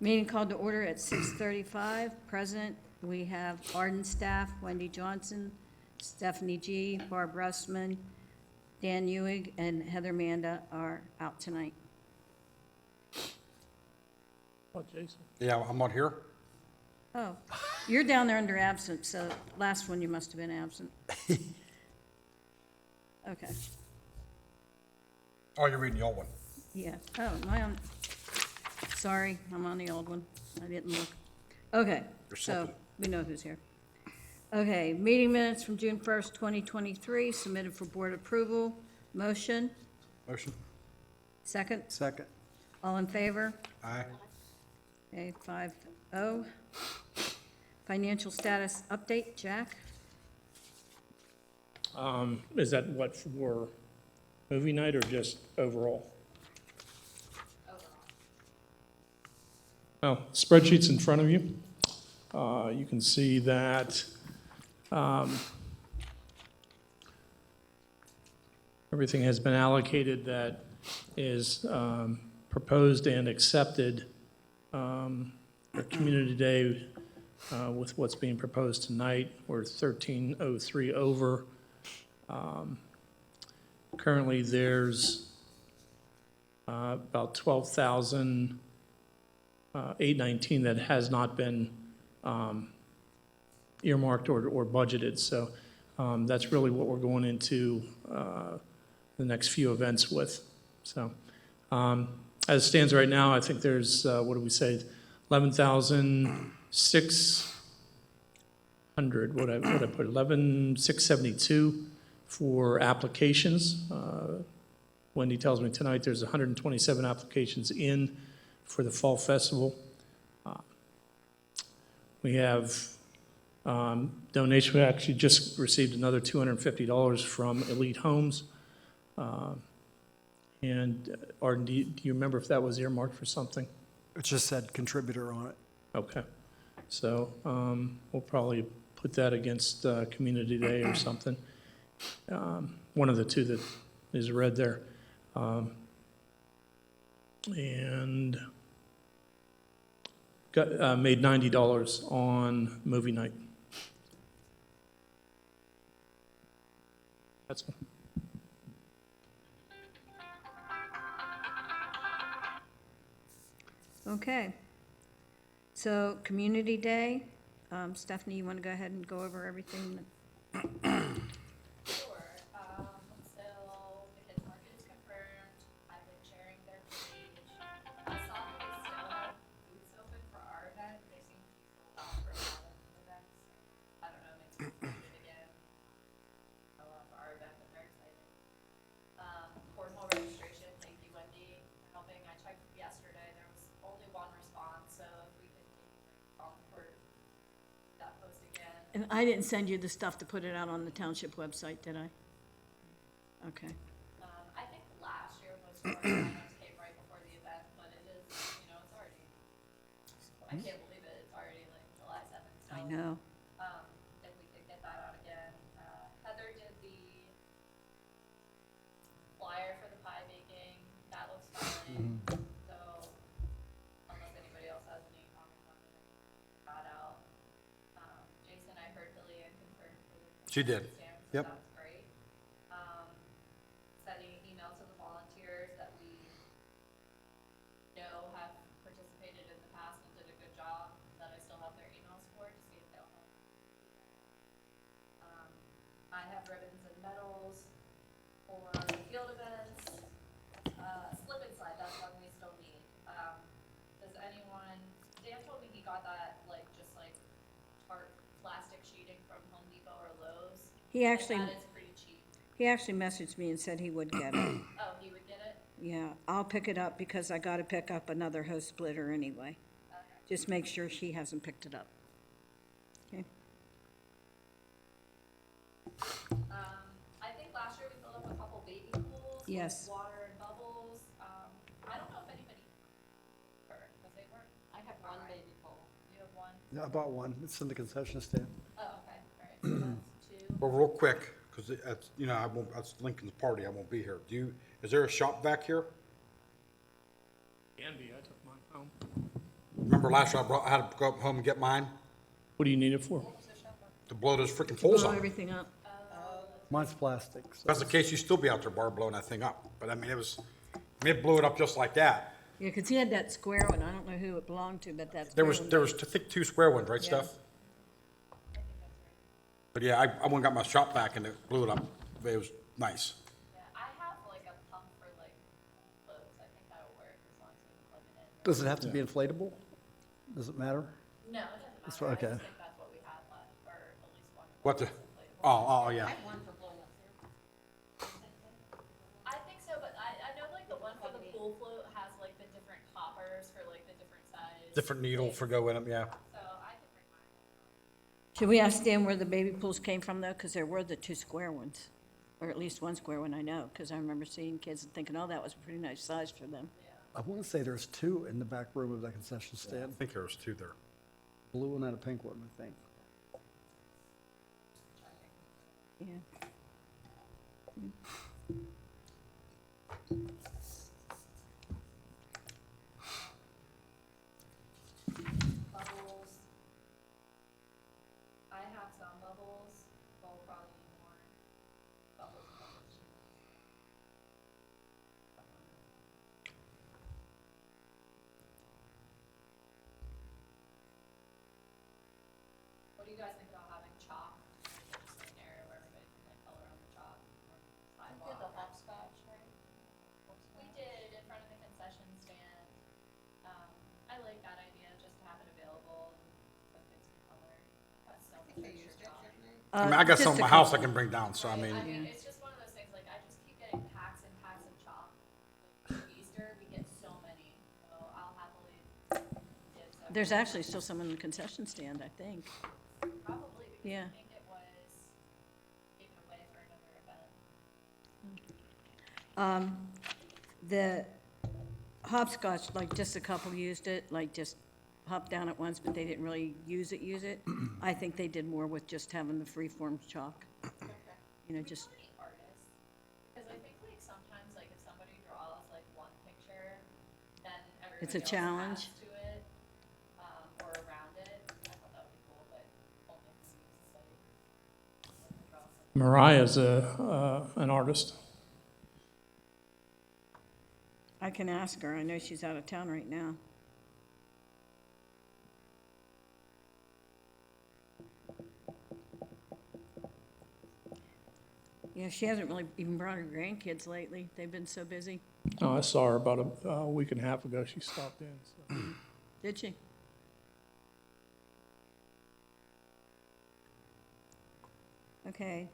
Meeting called to order at 6:35. Present, we have Arden staff, Wendy Johnson, Stephanie G., Barb Russman, Dan Ewig, and Heather Manda are out tonight. Oh, Jason. Yeah, I'm not here. Oh, you're down there under absent, so last one you must have been absent. Okay, Oh, you're reading the old one. yeah. Oh, am I on? Sorry, I'm on the old one. I didn't look. Okay, You're so slipping. we know who's here. Okay, meeting minutes from June 1st, 2023, submitted for board approval. Motion, Motion? second? Second. All in favor? Aye. Okay, 5-0. Financial status update, Jack? Is that what, for movie night or just overall? Well, spreadsheet's in front of you. You can see that everything has been allocated that is proposed and accepted for Community Day with what's being proposed tonight. We're 1303 over. Currently, there's about 12,819 that has not been earmarked or budgeted. So that's really what we're going into the next few events with. So as it stands right now, I think there's, what do we say, 11,600, what I put, 11,672 for applications. Wendy tells me tonight there's 127 applications in for the Fall Festival. We have donation. We actually just received another $250 from Elite Homes. And Arden, do you remember if that was earmarked for something? It just said contributor on it. Okay. So we'll probably put that against Community Day or something. One of the two that is red there. And got made $90 on movie night. That's one. Okay. So, Community Day, Stephanie, you want to go ahead and go over everything? Sure. So the kids market is confirmed. I've been sharing their page. I saw that they still have booths open for our event. They seem to be sold out for a lot of events. I don't know, maybe we'll do it again. A lot for our event, but they're excited. Cornhole registration, thank you, Wendy, for helping. I checked yesterday. There was only one response, so if we could call for that post again. And I didn't send you the stuff to put it out on the township website, did I? Okay. I think last year was for came right before the event, but it is, it's already, I can't believe it, it's already like July 7th. So, I know. If we could get that out again. Heather did the flyer for the pie baking, that looks fine. So, unless anybody else has any comments on it, got out. Jason, I heard Lillian confirmed for the. She did. stamps, so Yep. That's great. Sending email to the volunteers that we know have participated in the past and did a good job, that I still have their emails for, to see if they'll help. I have ribbons and medals for field events. Slip and slide, that's one we still need. Does anyone, Dan told me he got that, tarp plastic sheeting from Home Depot or Lowe's. He actually, That is pretty cheap. he actually messaged me and said he would get it. Oh, he would get it? Yeah, I'll pick it up because I got to pick up another hose splitter anyway. Okay. Just make sure she hasn't picked it up. Okay. I think last year we filled up a couple baby pools. Yes. With water and bubbles. I don't know if anybody, because they weren't. I have one baby pool. You have one? Yeah, I bought one. It's in the concession stand. Oh, okay, all right, so that's two. Well, real quick, because that's, that's Lincoln's party, I won't be here. Is there a shop vac here? Can be, I took mine home. Remember last year I had to go up home and get mine What do you need it for? to blow those freaking poles Blow up. everything up. Mine's plastic, If so. that's the case, you still be out there, Barb, blowing that thing up. But I mean, it blew it up just like that. Yeah, because he had that square one. I don't know who it belonged to, but that There square was, one. there was, I think, 2 square ones, right, Yeah. Steph? But yeah, I went and got my shop vac and it blew it up. It was nice. Yeah, I have like a pump for like clothes. I think that'll work as long as we can plug it in. Does it have to be inflatable? Does it matter? No, it doesn't That's matter. I okay. just think that's what we had left, or at least one. What the, yeah. I think so, but I know like the one for the pool float has like the different poppers for like the different size. Different needle for go in them, yeah. So I can bring mine. Should we ask Dan where the baby pools came from, though? Because there were the 2 square ones, or at least 1 square one, I know, because I remember seeing kids and thinking, oh, that was a pretty nice size for them. I want to say there's 2 in the back room of that concession I stand. think there was 2 there. Blue one and a pink one, I think. Yeah. Bubbles. I have some bubbles, but we'll probably need more bubbles. What do you guys think about having chalk? Just an area where everybody can like color on the chalk. We did the hopscotch, right? We did in front of the concession stand. I like that idea, just to have it available so kids can color. Got so much extra chalk. I mean, I got some at my house I can bring down, so I mean, I mean, it's just one of those things, like, I just keep getting packs and packs of chalk. Like, for Easter, we get so many, so I'll happily give some. There's actually still some in the concession stand, I think. Probably, because Yeah. I think it was given away for another event. The hopscotch, like, just a couple used it, like, just hopped down at once, but they didn't really use it. I think they did more with just having the free-form chalk, you know, We just, still need artists, because I think, like, sometimes, like, if somebody draws, like, one picture, then It's a everybody else challenge. adds to it, or around it. I thought that would be cool, but only if we use, like, draw something. Mariah's an artist. I can ask her. I know she's out of town right now. Yeah, she hasn't really even brought her grandkids lately. They've been so busy. Oh, I saw her about a week and a half ago. She stopped in. So. Did she? Okay.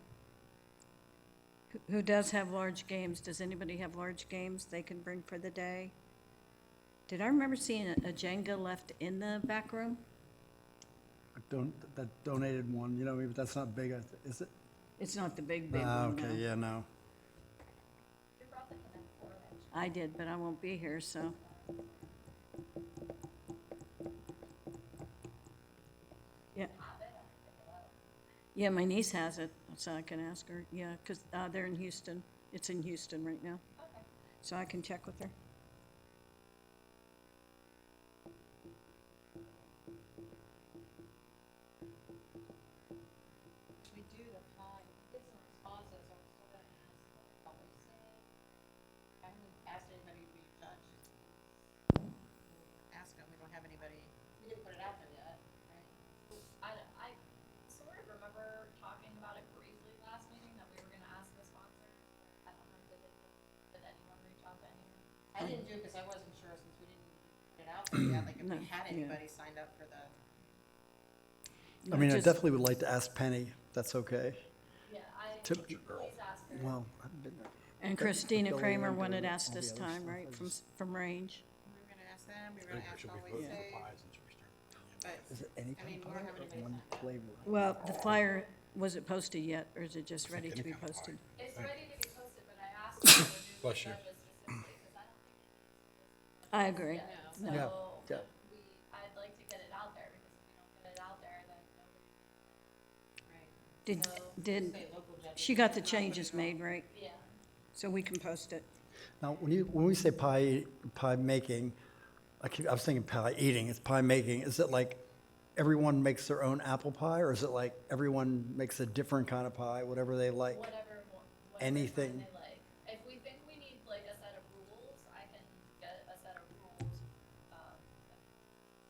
Who does have large games? Does anybody have large games they can bring for the day? Did I remember seeing a Jenga left in the back room? That donated one, you know, maybe that's not big, is it? It's not the big one, Okay, no. yeah, no. You brought the Connect Four, actually. I did, but I won't be here, so. Yeah. Yeah, my niece has it, so I can ask her. Yeah, because they're in Houston. It's in Houston right now. Okay. So I can check with her. We do the pie, get some responses, I'm still gonna ask, what we say. I haven't asked anybody to be a judge. Ask them, we don't have anybody, we didn't put it out there yet, right? I sort of remember talking about it briefly last meeting, that we were gonna ask the sponsors. I don't know, did anyone reach out to anyone? I didn't do it because I wasn't sure since we didn't put it out there yet, like if No, we had yeah. anybody signed up for the. I mean, I Just- definitely would like to ask Penny, if that's okay. Yeah, To- please ask her. Well, I've been, And Christina Bill Kramer Warren wanted doing asked all the this other time, stuff. right, I from, just- from Range? We were gonna ask them, we I were gonna think we ask should be Always voting Say, for pies and should we start? but is it any I mean, kind we don't of have pie or anybody one signed up. flavor? Well, the flyer, was it posted yet, or is it just ready to be posted? It's ready to be posted, but I asked her the new Bless you. judges specifically, because I don't think I agree. Yeah, No. Yeah, so yeah. I'd like to get it out there, because if we don't get it out there, then nobody, Right. Did, So, did, say local judges. she got the changes made, right? yeah. So we can post it. Now, when we say pie making, I was thinking pie eating, it's pie making. Is it like everyone makes their own apple pie, or is it like everyone makes a different kind of pie, whatever they like? Whatever Anything. they like. If we think we need like a set of rules, I can get a set of rules.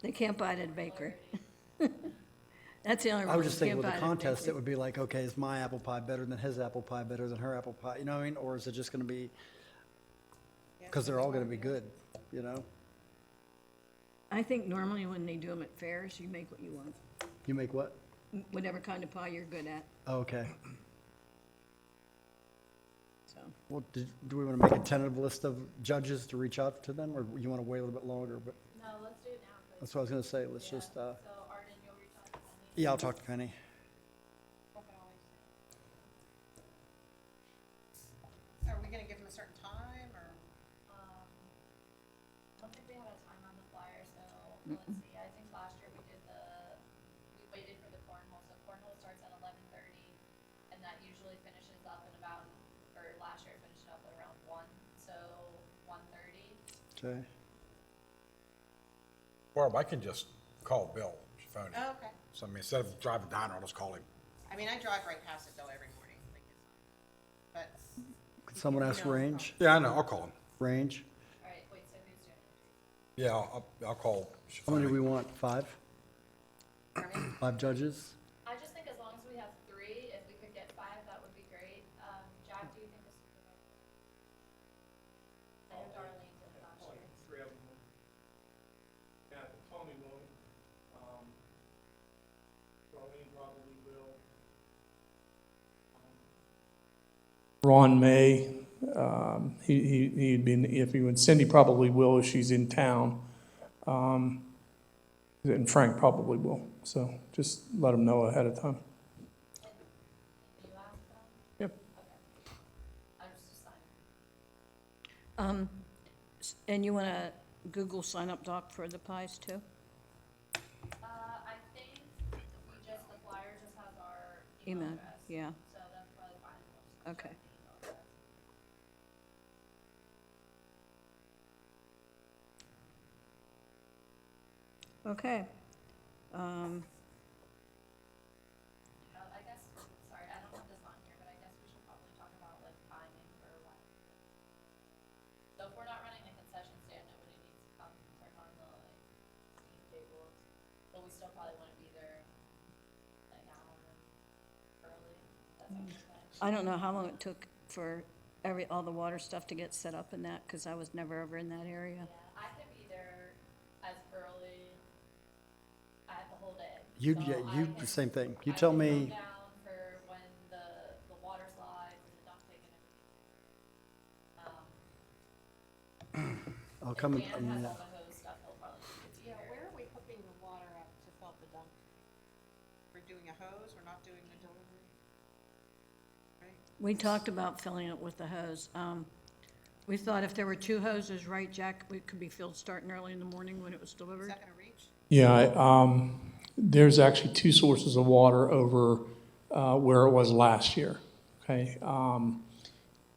They can't buy it at a bakery. That's the only I rule. was just You thinking can't with the buy it at a contest, it bakery. would be like, okay, is my apple pie better than his apple pie, better than her apple pie? You know what I mean? Or is it just gonna be, because they're all gonna be good, you know? I think normally when they do them at fairs, you make what you want, You make what? whatever kind of pie you're good at, Oh, okay. so. Well, do we want to make a tentative list of judges to reach out to them, or you want to wait a little bit longer? But No, let's do it now, please. that's what I was going to say. Let's just, So Arden, you'll reach out to Penny. yeah, I'll talk to Penny. Are we gonna give them a certain time, or? I don't think we have a time on the flyer, so let's see, I think last year we waited for the cornhole, so cornhole starts at 11:30, and that usually finishes up in about, or last year it finished up at around 1, so 1:30. Okay. Barb, I can just call Bill, phone him. Oh, okay. So I mean, instead of driving down, I'll just call him. I mean, I drive right past it though every morning, like it's not, but. Could someone ask No. range? Yeah, I know, I'll call him. Range? All right, wait, so who's doing it? Yeah, I'll call. How many do we want? 5? Pardon me? 5 judges? I just think as long as we have 3, if we could get 5, that would be great. Jack, do you think this is the right? I know Darlene did it last year. 3 of them. Yeah, Tommy won't. Darlene probably will. Ron may, he'd be, if he would, Cindy probably will if she's in town. And Frank probably will, so just let him know ahead of time. You asked them? Yep. Okay. I was just signing. And you want a Google sign-up doc for the pies too? I think just the flyer just has our Email, email address. yeah, So that's probably fine. We'll just okay. check the email address. Okay. I guess, sorry, I don't have this on here, but I guess we should probably talk about like timing for when. So if we're not running a concession stand, nobody needs to come turn on the like steam tables, but we still probably wanna be there an hour early. That's okay. I don't know how long it took for all the water stuff to get set up in that, because I was never over in that area. Yeah, I can be there as early. I have the whole day. You, So yeah, I you, can- the same thing. You I tell can come me, down for when the water slides and the dumping and everything. I'll come and, Dan has all the hose stuff, he'll probably need to be Yeah, here. where are we hooking the water up to fill up the dump? We're doing a hose, we're not doing the delivery? Right? We talked about filling it with the hose. We thought if there were 2 hoses, right, Jack, it could be filled starting early in the morning when it was Is delivered? that gonna reach? Yeah, there's actually 2 sources of water over where it was last year, okay?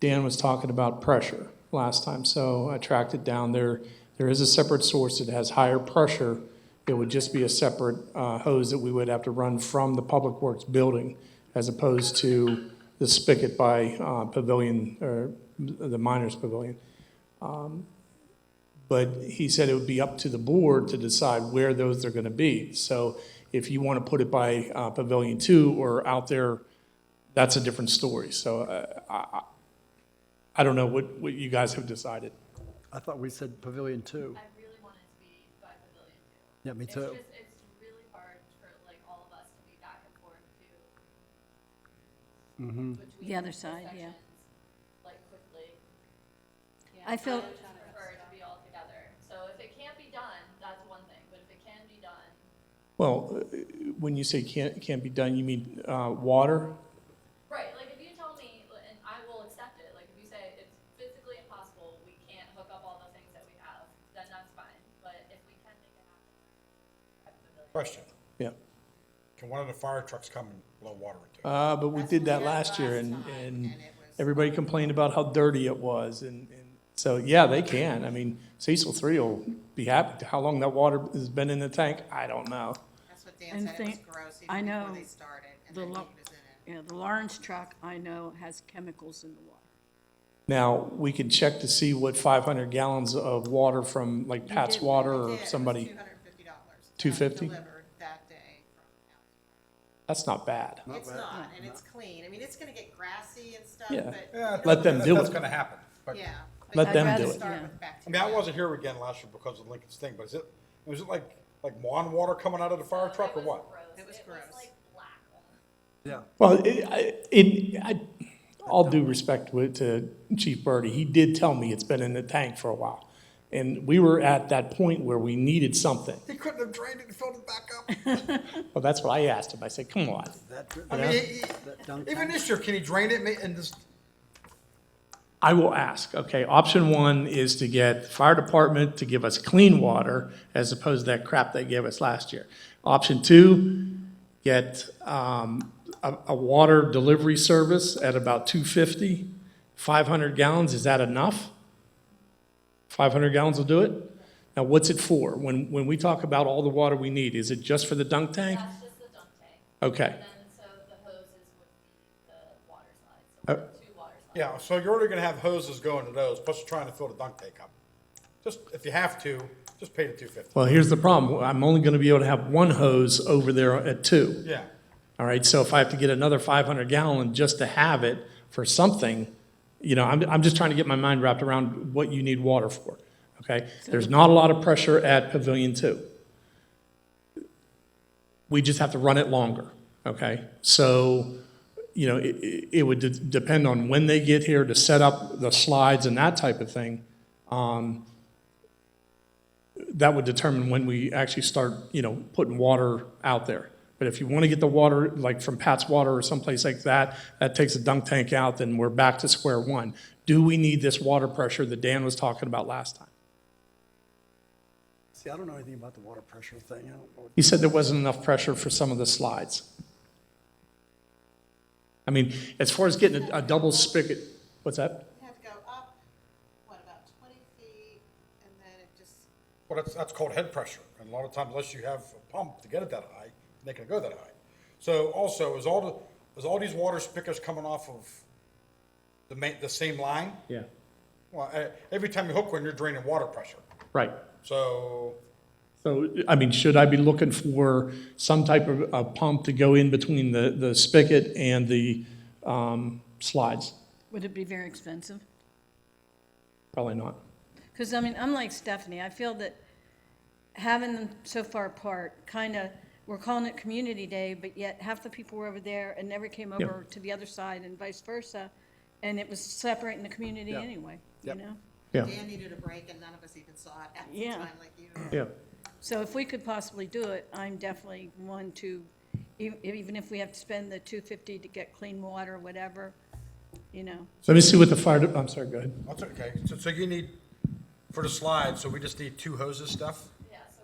Dan was talking about pressure last time, so I tracked it down. There is a separate source that has higher pressure. It would just be a separate hose that we would have to run from the Public Works building as opposed to the spigot by Pavilion, or the Miners Pavilion. But he said it would be up to the board to decide where those are going to be. So if you want to put it by Pavilion 2 or out there, that's a different story. So I don't know what you guys have decided. I thought we said Pavilion 2. I really want it to be by Pavilion 2. Yeah, me too. It's really hard for like all of us to be back and forth too. Mm-hmm. Between The other side, yeah. sections, like quickly. I feel, I would just prefer to be all together. So if it can't be done, that's one thing, but if it can be done, Well, when you say can't be done, you mean water? right, like if you tell me, and I will accept it, like if you say it's physically impossible, we can't hook up all the things that we have, then that's fine. But if we can make it happen, at Pavilion. Question, Yeah. can one of the fire trucks come and blow water into it? But we did that last year, and everybody complained about how dirty it was, and so, yeah, they can. I mean, Cecil 3 will be happy. How long that water has been in the tank, I don't know. That's what Dan And said, it was think- gross I even before know they started, and the then he lo- was in it. Yeah, the Lawrence truck, I know, has chemicals in the water. Now, we can check to see what 500 gallons of water from like Pat's did. Water They or did, it was somebody, $250. $250? Delivered that day from that's not bad. It's not, and it's clean. I mean, it's gonna get grassy and stuff, Yeah. but. Yeah, Let them do That's it. gonna happen. But, Yeah. but Let you them have do to it. start Yeah. with I bacteria. mean, I wasn't here again last year because of Lincoln's thing, but was it like lawn water coming out of the fire truck or what? It was gross. like black. Yeah. Well, all due respect to Chief Birdie, he did tell me it's been in the tank for a while. And we were at that point where we needed something. He couldn't have drained it and filled it back up. Well, that's what I asked him. I said, come on. I mean, That dunk even tank? this year, can he drain it and just, I will ask, okay, option one is to get the fire department to give us clean water as opposed to that crap they gave us last year. Option two, get a water delivery service at about 250, 500 gallons, is that enough? 500 gallons will do it? Now, what's it for? When we talk about all the water we need, is it just for the dunk tank? That's just the dunk tank. Okay, And then, so the hoses would be the water slides, so two water slides. yeah, so you're already gonna have hoses going to those, plus you're trying to fill the dunk tank up. Just, if you have to, just pay the $250. well, here's the problem. I'm only gonna be able to have one hose over there at 2. Yeah. All right, so if I have to get another 500 gallon just to have it for something, I'm just trying to get my mind wrapped around what you need water for, okay? There's not a lot of pressure at Pavilion 2. We just have to run it longer, okay? So, it would depend on when they get here to set up the slides and that type of thing. That would determine when we actually start, putting water out there. But if you want to get the water, like from Pat's Water or someplace like that, that takes a dunk tank out, then we're back to square one. Do we need this water pressure that Dan was talking about last time? See, I don't know anything about the water pressure thing. I don't know. He said there wasn't enough pressure for some of the slides. I mean, as far as getting a double spigot, what's that? You had to go up, what, about 20 feet, and then it just, Well, that's called head pressure, and a lot of times, unless you have a pump to get it that high, they can go that high. So also, is all these water spigots coming off of the same line? Yeah. Well, every time you hook one, you're draining water pressure. Right. So, So, I mean, should I be looking for some type of a pump to go in between the spigot and the slides? Would it be very expensive? Probably not. Because, I mean, I'm like Stephanie, I feel that having them so far apart, kind of, we're calling it Community Day, but yet half the people were over there and never came Yeah. over to the other side and vice versa, and it was separating the community Yeah. anyway, Yep. Yeah, Dan needed a break, and none of us even saw it at the Yeah. time like you. yeah. So if we could possibly do it, I'm definitely one to, even if we have to spend the $250 to get clean water, whatever, Let me see what the I'm sorry, go ahead. that's okay. So you need, for the slide, so we just need 2 hoses stuff? Yeah, so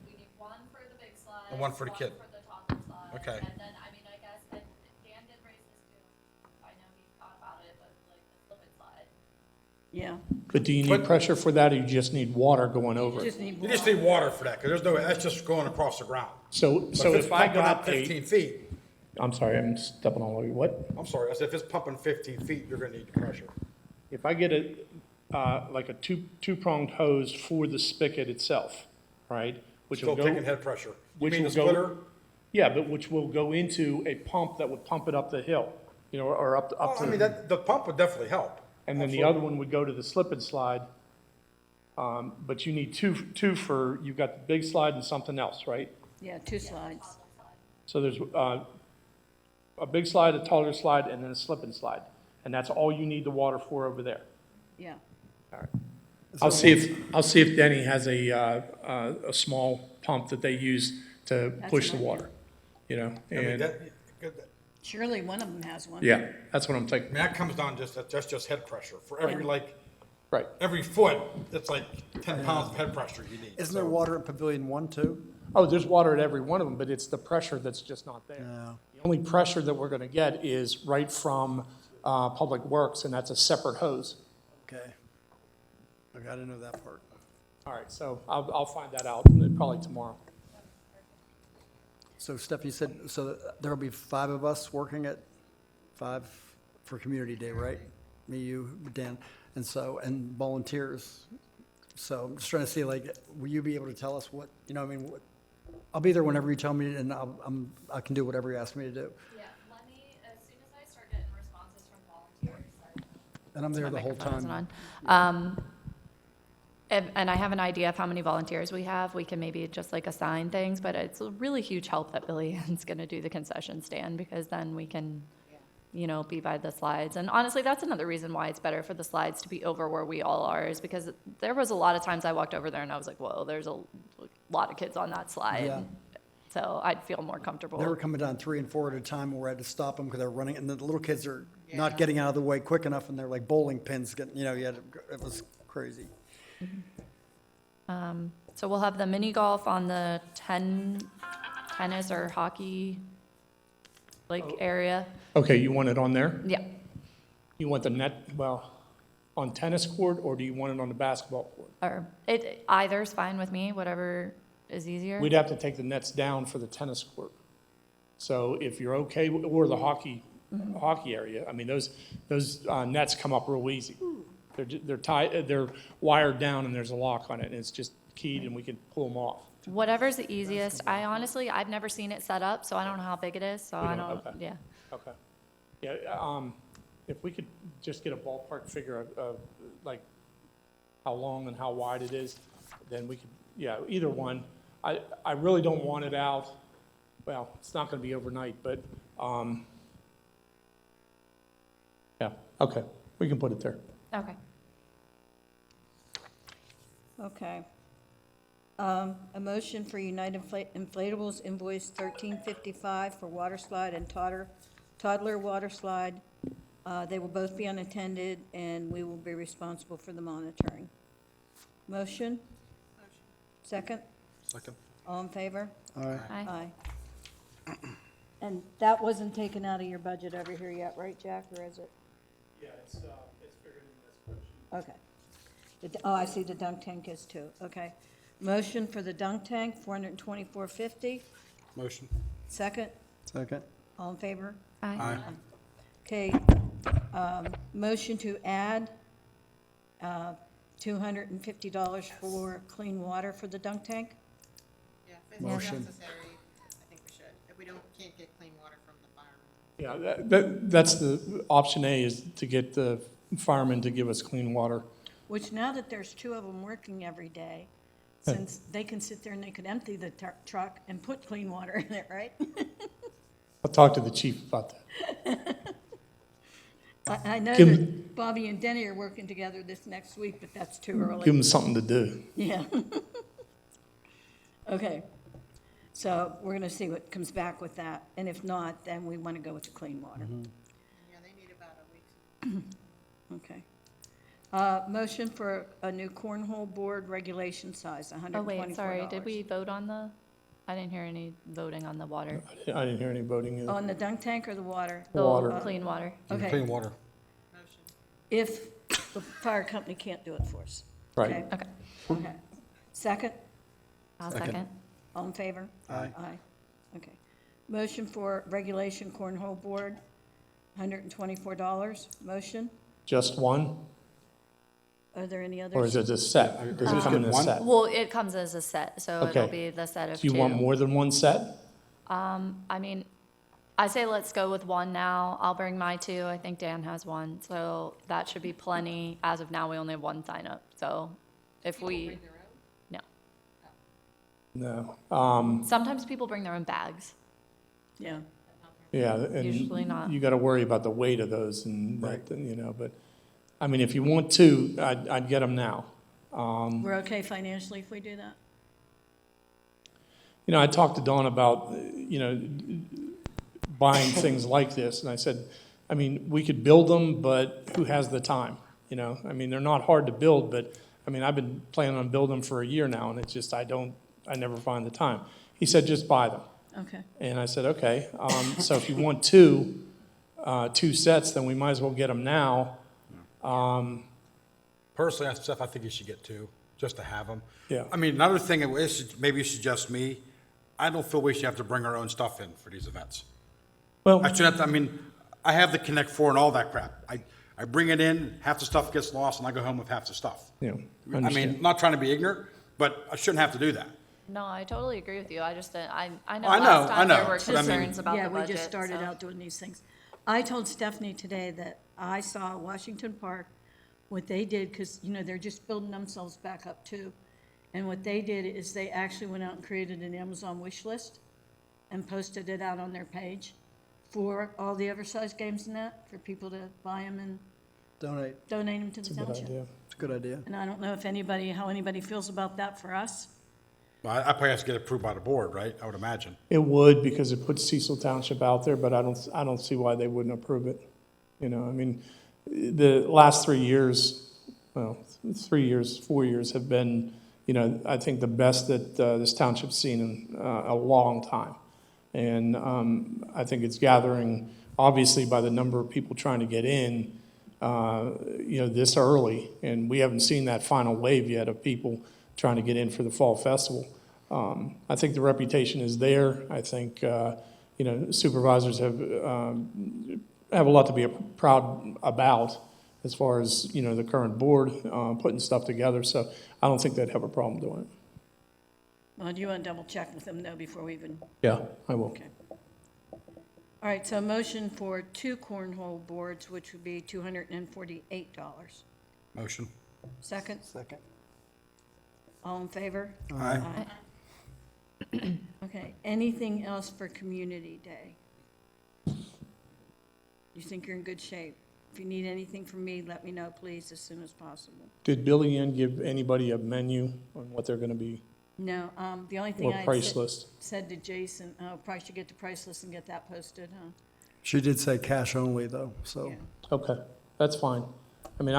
we need one for the big slide. And one for the kid. One for the toddler slide. Okay. And then, I mean, I guess, and Dan did raise this too. I know he thought about it, but like the slip and slide. yeah. But do you need But- pressure for that, or you just need water going over it? Just need You just need water for that, because that's just going across the ground. So But it's if I pumping out got 15 a, feet, I'm sorry, I'm stepping all over you, what? I'm sorry, I said if it's pumping 15 feet, you're gonna need the pressure. If I get like a two-pronged hose for the spigot itself, right? Which will Still taking go, head pressure. You which mean the will go- splitter? yeah, but which will go into a pump that would pump it up the hill, or up Oh, I mean, to, the pump would definitely help. and then the other one would go to the slip and slide. But you need two for, you've got the big slide and something else, right? Yeah, 2 slides. So there's a big slide, a taller slide, and then a slip and slide. And that's all you need the water for over there. Yeah. I'll see if Denny has a small pump that they use to That's push the an idea. water, I mean, and, Surely one of them has one. yeah, that's what I'm I thinking, mean, that comes down that's just head pressure. For every, Yeah. like, right. every foot, it's like 10 pounds of head pressure you need. Isn't there So- water in Pavilion 1 too? Oh, there's water at every one of them, but it's the pressure that's just not there. Yeah. The only pressure that we're gonna get is right from, Public Works, and that's a separate hose. Okay. Okay, I didn't know that part. All right, so I'll find that out probably tomorrow. So Steph, you said, so there'll be 5 of us working at 5 for Community Day, right? Me, you, Dan, and so, and volunteers. So I'm just trying to see, like, will you be able to tell us what, you know, I mean, what, I'll be there whenever you tell me, and I can do whatever you ask me to do. Yeah, let me, as soon as I start getting responses from volunteers, And I'm there My the whole microphone isn't time. on. And I have an idea of how many volunteers we have. We can maybe just like assign things, but it's a really huge help that Billy is going to do the concession stand, because then we can, you know, be by the slides. And honestly, that's another reason why it's better for the slides to be over where we all are, is because there was a lot of times I walked over there and I was like, whoa, there's a lot of kids on that slide. Yeah. So I'd feel more comfortable. They were coming down 3 and 4 at a time, where I had to stop them because they're running, and the little kids are Yeah. not getting out of the way quick enough, and they're like bowling pins, getting, you know, it was crazy. So we'll have the mini golf on the tennis or hockey area. Okay, you want it on there? Yeah. You want the net, well, on tennis court, or do you want it on the basketball court? Or either's fine with me, whatever is easier. We'd have to take the nets down for the tennis court. So if you're okay, or the hockey area, I mean, those nets come up real easy. They're tied, they're wired down, and there's a lock on it, and it's just keyed, and we can pull them off. Whatever's the easiest. I've never seen it set up, so I don't know how big it is, so We I don't- don't, okay. yeah. Okay. Yeah, if we could just get a ballpark figure of, like, how long and how wide it is, then we could, yeah, either one. I really don't want it out, well, it's not gonna be overnight, but, yeah, okay, we can put it there. Okay. Okay. A motion for United Inflatables invoice 1355 for water slide and toddler water slide. They will both be unattended, and we will be responsible for the monitoring. Motion? Second? Second. All in favor? All right. Hi. Aye. And that wasn't taken out of your budget over here yet, right, Jack, or is it? Yeah, it's figured in this spreadsheet. Okay. Oh, I see the dunk tank is too, okay. Motion for the dunk tank, $424.50. Motion. Second, Second. all in favor? Aye. Okay, motion to add $250 for clean water for the dunk tank? Yeah, if it's Motion. necessary, I think we should. If we can't get clean water from the firemen. Yeah, that's the, option A is to get the firemen to give us clean water. Which now that there's 2 of them working every day, since they can sit there and they could empty the truck and put clean water in it, right? I'll talk to the chief about that. I know Give that Bobby and Denny are working together this next week, but that's too Give early. them something to do. Yeah. Okay, so we're gonna see what comes back with that, and if not, then we wanna go with the clean water. Yeah, they need about a week. Okay. Motion for a new cornhole board regulation size, Oh, 124 wait, sorry, did we vote on I didn't hear any voting on the water. I didn't hear any voting either. On the dunk tank or the water? The Water. clean water. Okay, Clean water. Motion. if the fire company can't do it for us. Right. Okay? Okay, Okay. Second, I'll Second. second. all in favor? Aye. Aye. Okay. Motion for regulation cornhole board, $124. Motion? Just one, Are there any others? or is it a set? Does it come in a One? set? Well, it comes as a set, so it'll Okay. be the set of Do two. you want more than one set? I mean, I say let's go with one now. I'll bring my 2. I think Dan has 1, so that should be plenty. As of now, we only have 1 sign up, so if we, no. No. Sometimes people bring their own bags. Yeah. Yeah, and Usually not. you got to worry about the weight of those and that, you know, but, I mean, if you want 2, I'd get them now. We're okay financially if we do that? You know, I talked to Dawn about, you know, buying things like this, and I said, I mean, we could build them, but who has the time, you know? I mean, they're not hard to build, but, I mean, I've been planning on building them for a year now, and it's just, I never find the time. He said, just buy them. Okay. And I said, okay, so if you want 2 sets, then we might as well get them now. Personally, Steph, I think you should get 2. just to have them. Yeah. I mean, another thing, maybe it's just me, I don't feel we should have to bring our own stuff in for these events. Well, I should have to, I mean, I have the Connect Four and all that crap. I bring it in, half the stuff gets lost, and I go home with half the stuff. yeah, I understand. mean, not trying to be ignorant, but I shouldn't have to do that. No, I totally agree with you. I just, I know I know, last I time there know, were but I mean- concerns about Yeah, the we budget. just started so- out doing these things. I told Stephanie today that I saw Washington Park, what they did, because, they're just building themselves back up too. And what they did is they actually went out and created an Amazon wish list and posted it out on their page for all the oversized games and that, for people to buy them and Donate, donate them to the Good township. idea. it's a good idea. And I don't know if how anybody feels about that for us. Well, I probably have to get approved by the board, right? I would imagine. It would, because it puts Cecil Township out there, but I don't see why they wouldn't approve it. I mean, the last 3 years, well, 3 years, 4 years have been, I think the best that this township's seen in a long time. And I think it's gathering, obviously, by the number of people trying to get in, this early. And we haven't seen that final wave yet of people trying to get in for the fall festival. I think the reputation is there. I think, supervisors have a lot to be proud about as far as, the current board putting stuff together. So I don't think they'd have a problem doing it. Well, do you want to double check with them though before we even, Yeah, I will. okay. All right, so a motion for 2 cornhole boards, which would be $248. Motion. Second, Second. all in favor? Aye. Okay, anything else for Community Day? You think you're in good shape? If you need anything from me, let me know, please, as soon as possible. Did Billy Ann give anybody a menu on what they're going to be, No, the only thing or I price list? said to Jason, probably should get the price list and get that posted, huh? She did say cash only, though, so. Yeah. Okay, that's fine. I mean,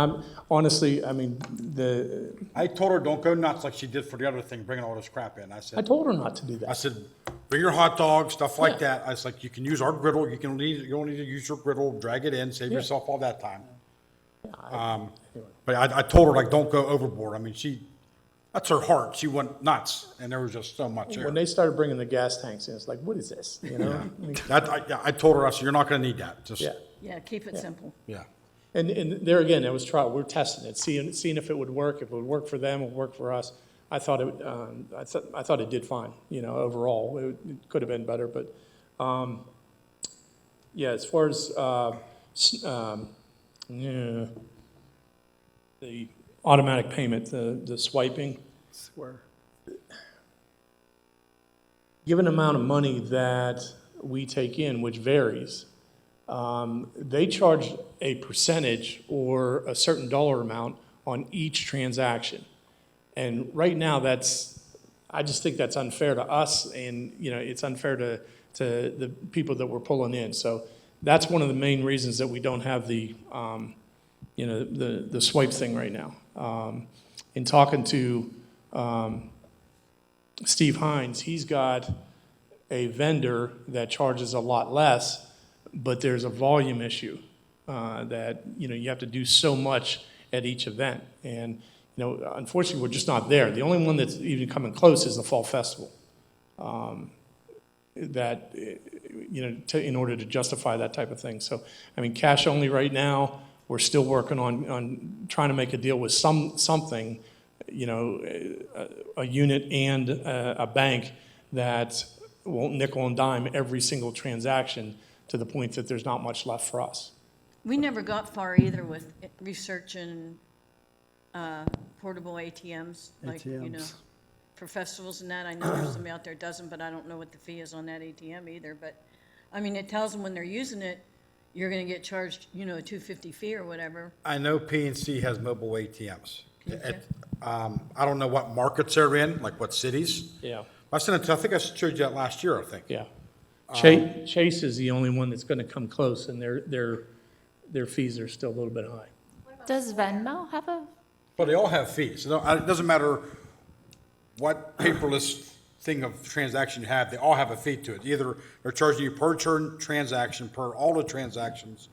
the, I told her, don't go nuts like she did for the other thing, bringing all this crap in. I I said, told her not to do I that. said, bring your hot dogs, stuff like that. I was like, you can use our griddle, you don't need to use your griddle, drag it in, save Yeah. yourself all that time. But I told her, like, don't go overboard. I mean, that's her heart. She went nuts, and there was just so much there. When they started bringing the gas tanks in, it's like, what is this, I mean, I told her, I said, you're not gonna need that, just, yeah. Yeah, keep it simple. yeah. And there again, it was trial, we're testing it, seeing if it would work, if it would work for them, it would work for us. I thought it did fine, overall. It could have been better, but, yeah, as far as, the automatic payment, the swiping, Swear. given the amount of money that we take in, which varies, they charge a percentage or a certain dollar amount on each transaction. And right now, I just think that's unfair to us, and, it's unfair to the people that we're pulling in. So that's one of the main reasons that we don't have the swipe thing right now. In talking to Steve Hines, he's got a vendor that charges a lot less, but there's a volume issue that, you have to do so much at each event. And, unfortunately, we're just not there. The only one that's even coming close is the Fall Festival. In order to justify that type of thing. So, I mean, cash only right now, we're still working on trying to make a deal with something, a unit and a bank that won't nickel and dime every single transaction to the point that there's not much left for us. We never got far either with researching portable ATMs, like, ATMs. for festivals and that. I know there's somebody out there doesn't, but I don't know what the fee is on that ATM either. But, I mean, it tells them when they're using it, you're gonna get charged, a $2.50 fee or whatever. I know PNC has mobile ATMs. Okay. I don't know what markets they're in, like what cities. Yeah. I think I showed you that last year, I think. Yeah. Chase is the only one that's going to come close, and their fees are still a little bit high. Does Venmo have a, Well, they all have fees. It doesn't matter what paperless thing of transaction you have, they all have a fee to it. Either they're charging you per transaction, per all the transactions,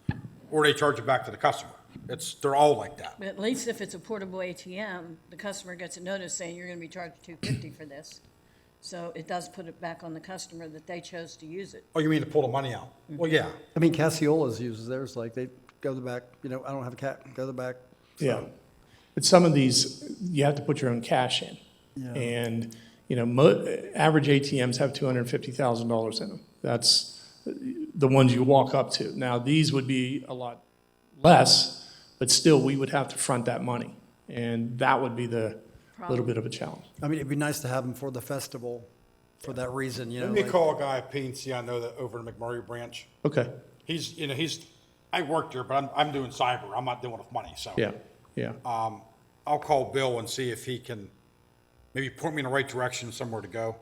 or they charge it back to the customer. They're all like that. But at least if it's a portable ATM, the customer gets a notice saying you're gonna be charged $250 for this. So it does put it back on the customer that they chose to use it. Oh, you mean to pull the money out? Well, yeah. I mean, Casciola's uses theirs, like, they go to the back, I don't have a cat, go to the back. So, Yeah. But some of these, you have to put your own cash in. Yeah. And, average ATMs have $250,000 in them. That's the ones you walk up to. Now, these would be a lot less, but still, we would have to front that money. And that would be the little bit of a challenge. I mean, it'd be nice to have them for the festival for that reason, Let me like- call a guy at PNC I know that over in the McMurray branch. Okay, I work there, but I'm doing cyber. I'm not doing it with money, so. yeah, yeah. I'll call Bill and see if he can maybe point me in the right direction somewhere to go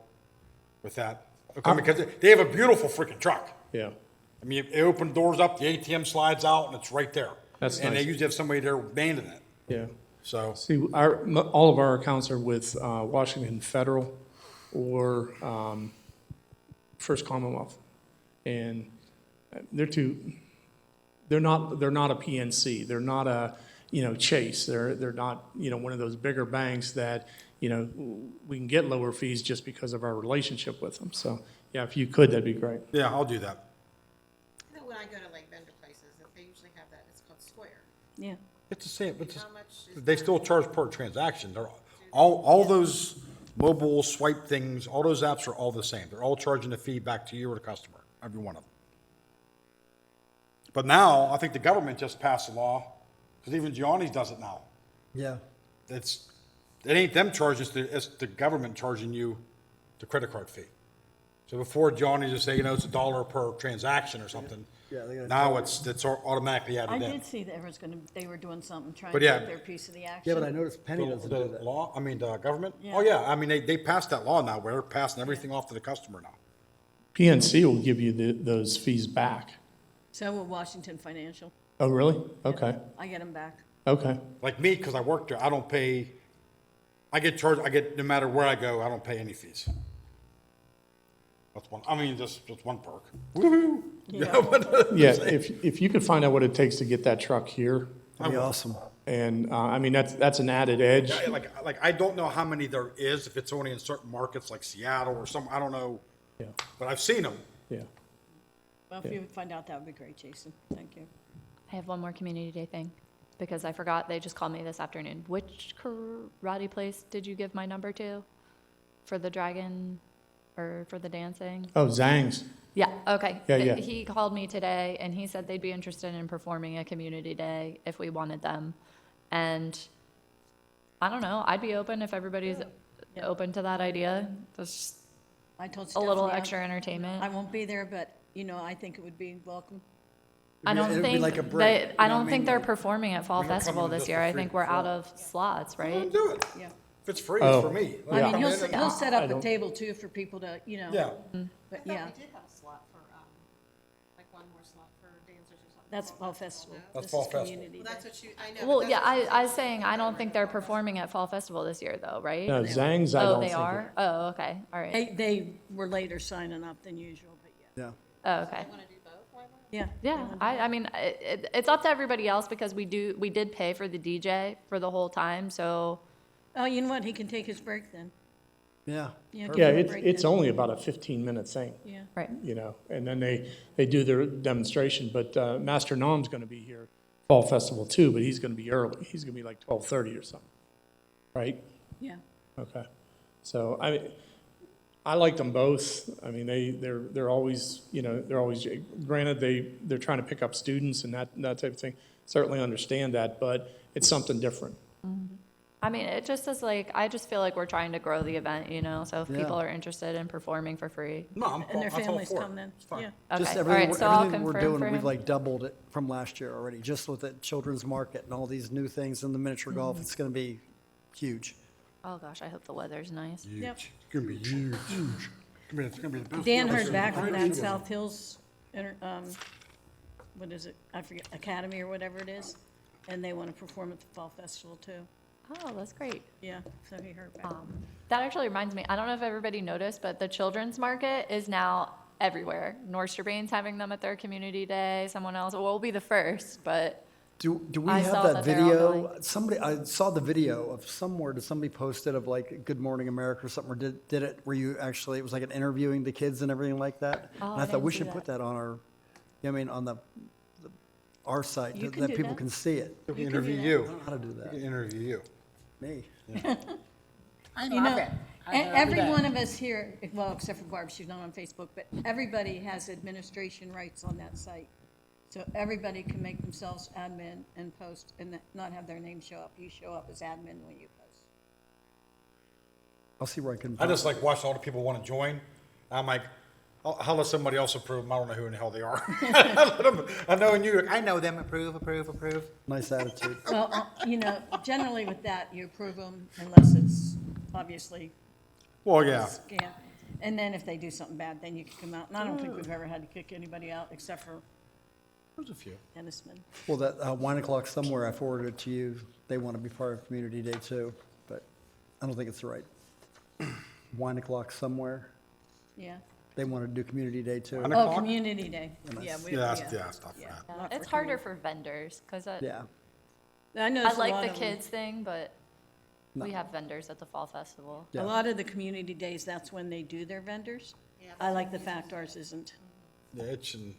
with that. Okay, because they have a beautiful freaking truck. Yeah, I mean, they open doors up, the ATM slides out, and it's right there. That's And they nice. usually have somebody there manning it, yeah. so. See, all of our accounts are with Washington Federal or First Commonwealth. And they're not a PNC. They're not a, Chase. They're not, one of those bigger banks that, we can get lower fees just because of our relationship with them. So, yeah, if you could, that'd be great. Yeah, I'll do that. I know when I go to like vendor places, that they usually have that, it's called Square. Yeah. It's the same, it's How much is they still charge per transaction. They're, all those mobile swipe things, all those apps are all the same. They're all charging a fee back to you or the customer, every one of them. But now, I think the government just passed a law, because even Gianni's does it now. Yeah, It ain't them charging, it's the government charging you the credit card fee. So before Johnny just say, it's $1 per transaction or something. Yeah, they gotta Now it's automatically I added in. did see that they were doing something, trying But to yeah. get their piece of the action. yeah, but I noticed Penny The doesn't do that. law, the government? Yeah. Oh, yeah, I mean, they passed that law now, where they're passing everything off to the customer now. PNC will give you those fees back. So will Washington Financial. Oh, really? Okay, I get them back. okay. Like me, because I work there, I don't pay, I get charged, no matter where I go, I don't pay any fees. That's one, just one perk. Woo-hoo! Yeah. Yeah, if you could find out what it takes to get that truck here, That'd be awesome. and, that's an added edge. Yeah, like, I don't know how many there is, if it's only in certain markets like Seattle or some, I don't know. Yeah. But I've seen them. Yeah. Well, if you would find out, that would be great, Jason. Thank you. I have one more community day thing, because I forgot, they just called me this afternoon. Which karate place did you give my number to? For the dragon, or for the dancing? Oh, Zhang's. Yeah, okay. Yeah, yeah. He called me today, and he said they'd be interested in performing a community day if we wanted them. And I don't know, I'd be open if everybody's open to that idea. Just I told a little Stephanie extra entertainment. I won't be there, but, I think it would be welcome. I don't It'd be think like a break, they, I you know what don't I think mean? they're performing at Fall We're not Festival coming this just year. for I free think we're out perform. of slots, Let right? them do it. Yeah. If it's free, Oh, it's for me. I Let mean, them he'll, come in he'll and- set I up a don't- table too for people to, Yeah, but I thought yeah, we did have a slot for, like one more slot for dancers or something. that's Fall Festival. No? That's This Fall is Festival. community Well, that's day. what you, I know. Well, but yeah, that's what I you was saying, I don't think they're performing at Fall Festival this year, though, right? No, Zhang's, I Oh, don't they think. are? Oh, okay, all right. They were later signing up than usual, but yeah. Yeah. Oh, okay. want to do both, why not? Yeah. Yeah, I mean, it's up to everybody else because we did pay for the DJ for the whole time, so, Oh, you know what? He can take his break then. Yeah. Yeah, Perfect. give Yeah, him a it's, break it's then. only about a 15-minute thing, Yeah. right. and then they do their demonstration. But Master Nom's going to be here Fall Festival too, but he's going to be early. He's going to be like 12:30 or something, right? Yeah. Okay. So I like them both. I mean, they're always, they're always, granted, they're trying to pick up students and that type of thing. Certainly understand that, but it's something different. I mean, it just is like, I just feel like we're trying to grow the event, so if Yeah. people are interested in performing for free. No, I'm And their all families for it. come in. It's fine. Yeah. Just Okay, all right, so I'll everything we're confirm doing, for we've him. like doubled it from last year already, just with the children's market and all these new things in the miniature golf. It's gonna be huge. Oh, gosh, I hope the weather's nice. Huge. Yep. It's gonna be huge. It's gonna be the best. Dan place heard back from in the that South Hills, what is it? I forget, Academy or whatever it is. And they want to perform at the Fall Festival too. Oh, that's great. Yeah, so he heard back. That actually reminds me, I don't know if everybody noticed, but the children's market is now everywhere. Norsterbane's having them at their community day, someone else, well, we'll be the first, but Do we I have saw that that they're all video? going. Somebody, I saw the video of somewhere, did somebody post it of like Good Morning America or something, or did it, where you actually, it was like an interviewing the kids and everything like that? Oh, And I I thought we didn't see should put that. that on our, I mean, on our site, You can that do people that. can see it. We can You can do interview that. you. I don't know how to do We can that. interview you. Me. You know, every one of us here, well, except for Barb, she's not on Facebook, but everybody has administration rights on that site. So everybody can make themselves admin and post and not have their name show up. You show up as admin when you post. I'll see where I can. I just like watching all the people want to join. I'm like, I'll let somebody else approve them. I don't know who in the hell they are. I know you, I know them, approve. Nice attitude. Well, you know, generally with that, you approve them unless it's obviously Well, yeah. scam. And then if they do something bad, then you kick them out. And I don't think we've ever had to kick anybody out except for There's a few. Ennisman. Well, that Wine O'Clock Somewhere, I forwarded it to you. They want to be part of Community Day too, but I don't think it's the right. Wine O'Clock Somewhere, Yeah. they want to do Community Day too. Wine Oh, o'clock? Community Day. Yeah, we, Yeah, yeah. yeah, stuff like Yeah. that. Not It's for harder for vendors, because Yeah, I I noticed a like lot the of them. kids thing, but we No. have vendors at the fall festival. yeah. A lot of the community days, that's when they do their vendors. Yeah, I like the fact ours isn't. Yeah, it shouldn't,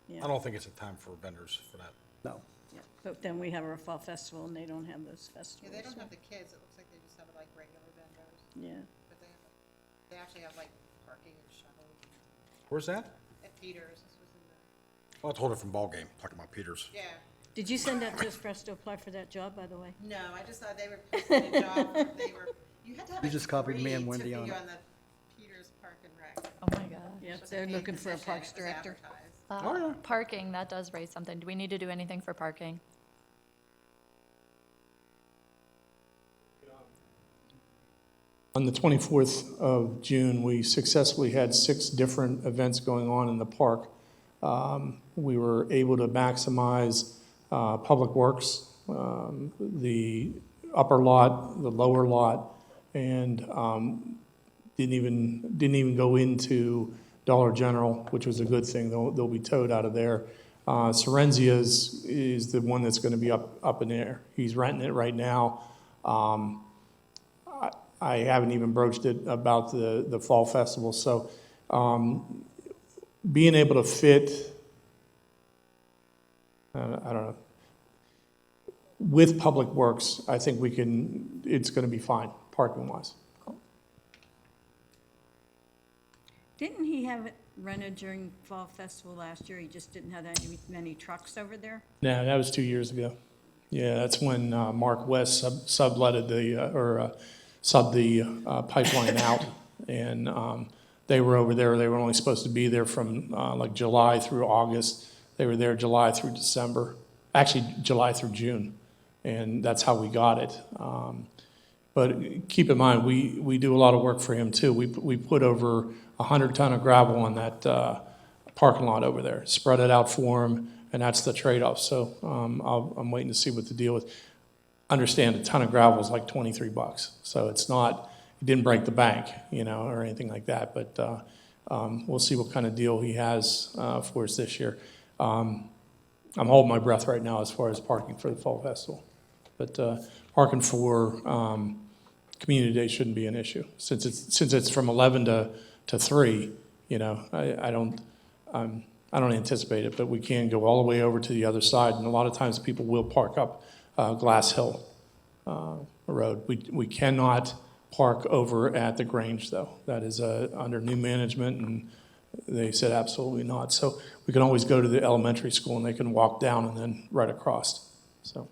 Yeah. I don't think it's a time for vendors for that. No. Yeah. But then we have our fall festival and they don't have those festivals. Yeah, they don't so- have the kids, it looks like they just have like regular vendors, Yeah. but they actually have like parking and shuttles. Where's that? At Peters, this was in the, Oh, I told her from ballgame, talking about Peters. yeah. Did you send that just for us to apply for that job, by the way? No, I just thought they were posting a job, they were, you had to have You a just copied me and degree to Wendy be on it. on the Peters Park and Rec. Oh my God. Yeah, It was they're paid looking for a position, parks it was director. advertised. Oh, yeah. Parking, that does raise something. Do we need to do anything for parking? On the 24th of June, we successfully had 6 different events going on in the park. We were able to maximize Public Works, the upper lot, the lower lot, and didn't even go into Dollar General, which was a good thing. They'll be towed out of there. Sorenzia's is the one that's going to be up in there. He's renting it right now. I haven't even broached it about the fall festival. So being able to fit, I don't know, with Public Works, I think it's going to be fine, parking-wise. Didn't he have it rented during Fall Festival last year? He just didn't have that many trucks over there? No, that was 2 years ago. Yeah, that's when Mark West subletted subbed the pipeline out, and they were over there. They were only supposed to be there from like July through August. They were there July through December, actually July through June, and that's how we got it. But keep in mind, we do a lot of work for him too. We put over 100 ton of gravel on that parking lot over there, spread it out for him, and that's the trade-off. So I'm waiting to see what the deal is. Understand a ton of gravel is like $23, so it didn't break the bank, or anything like that. But we'll see what kind of deal he has for us this year. I'm holding my breath right now as far as parking for the fall festival, but parking for Community Day shouldn't be an issue since it's from 11 to 3. I don't anticipate it, but we can go all the way over to the other side, and a lot of times people will park up Glass Hill Road. We cannot park over at the Grange, though. That is under new management, and they said absolutely not. So we can always go to the elementary school, and they can walk down and then right across. So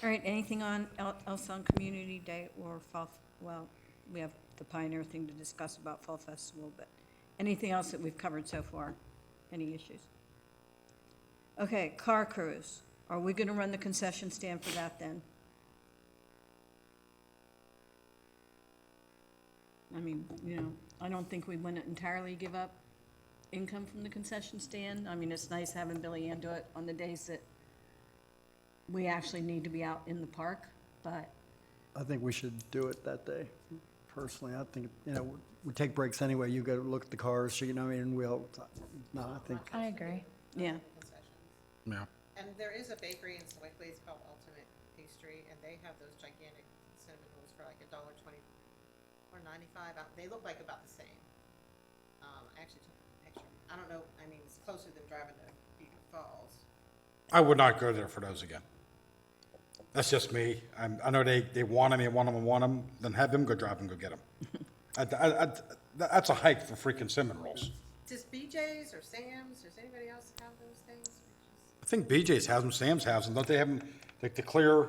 All right, anything else on Community Day or Fall, well, we have the Pioneer thing to discuss about Fall Festival, but anything else that we've covered so far? Any issues? Okay, car cruise. Are we going to run the concession stand for that then? I mean, I don't think we want to entirely give up income from the concession stand. I mean, it's nice having Billy Ann do it on the days that we actually need to be out in the park, but I think we should do it that day, personally. I think, we take breaks anyway. You go look at the cars, no, I mean, no, I think, I agree. yeah. Concession Yeah. And there is a bakery in Sewickley, it's called Ultimate Pastry, and they have those gigantic cinnamon rolls for like $1.20 or 95. They look like about the same. I actually took a picture. I don't know, I mean, it's closer than driving to Beaver Falls. I would not go there for those again. That's just me. I know they want them, then have them go drive and go get them. That's a hike for freaking cinnamon rolls. Does BJ's or Sam's, does anybody else have those things? I think BJ's has them, Sam's has them. Don't they have them, like the clear,